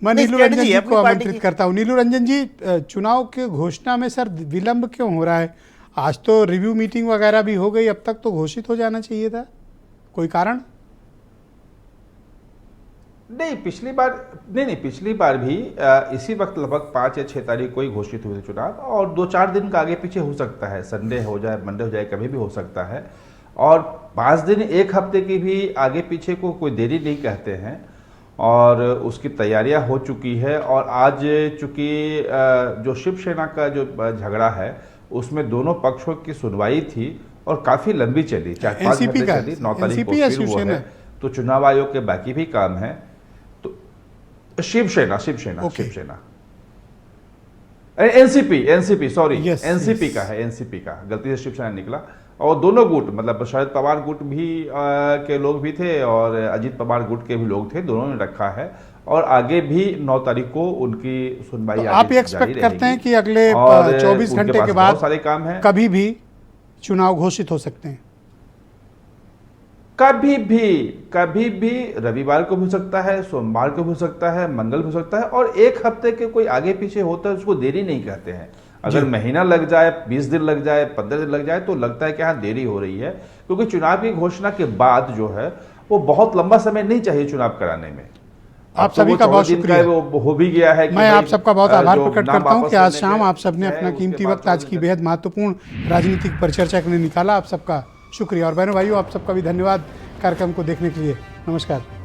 मैं नीलू रंजन जी को आमंत्रित करता हूँ। नीलू रंजन जी, चुनाव के घोषणा में सर विलंब क्यों हो रहा है? आज तो रिव्यू मीटिंग वगैरह भी हो गई, अब तक तो घोषित हो जाना चाहिए था, कोई कारण? नहीं, पिछली बार भी इसी वक्त लगभग 5 या 6 तारीख को ही घोषित हुए थे चुनाव, और 2-4 दिन का आगे पीछे हो सकता है, संडे हो जाए, मंडे हो जाए, कभी भी हो सकता है। और 5 दिन 1 हफ्ते की भी आगे पीछे को कोई देरी नहीं कहते हैं, और उसकी तैयारियां हो चुकी है। और आज चूंकि जो शिवसेना का जो झगड़ा है उसमें दोनों पक्षों की सुनवाई थी और काफी लंबी चली, 4-5 NCP घंटे का? चली। 9 तारीख को NCP या फिर वो शिवसेना? है, तो चुनाव आयोग के बाकी भी काम है। तो Shiv Sena NCP sorry, Yes, NCP yes. का है, एनसीपी का, गलती से शिवसेना निकला। और दोनों गुट, मतलब शरद पवार गुट भी के लोग भी थे और अजीत पवार गुट के भी लोग थे, दोनों ने रखा है। और आगे भी 9 तारीख को उनकी सुनवाई तो आगे आप ये जारी एक्सपेक्ट करते हैं रहेगी। कि अगले और 24 उनके घंटे पास के बहुत बाद सारे काम हैं। कभी भी चुनाव घोषित हो सकते हैं? कभी भी रविवार को भी हो सकता है, सोमवार को भी हो सकता है, मंगल को हो सकता है। और एक हफ्ते के कोई आगे पीछे होता है उसको देरी नहीं कहते हैं। अगर महीना लग जाए, 20 दिन लग जाए, 15 दिन लग जाए तो लगता है कि हाँ देरी हो रही है, क्योंकि चुनाव की घोषणा के बाद जो है वो बहुत लंबा समय नहीं चाहिए चुनाव कराने में। आप सभी का बहुत शुक्रिया। वो हो भी गया है कि मैं आप सबका बहुत आभार जो प्रकट नाम करता हूं वापस कि आज लेने शाम के आप सबने है, अपना उसके कीमती बाद वक्त आज की बेहद महत्वपूर्ण राजनीतिक परिचर्चा के लिए निकाला। आप सबका शुक्रिया और बहनों भाइयों आप सबका भी धन्यवाद कार्यक्रम को देखने के लिए। नमस्कार।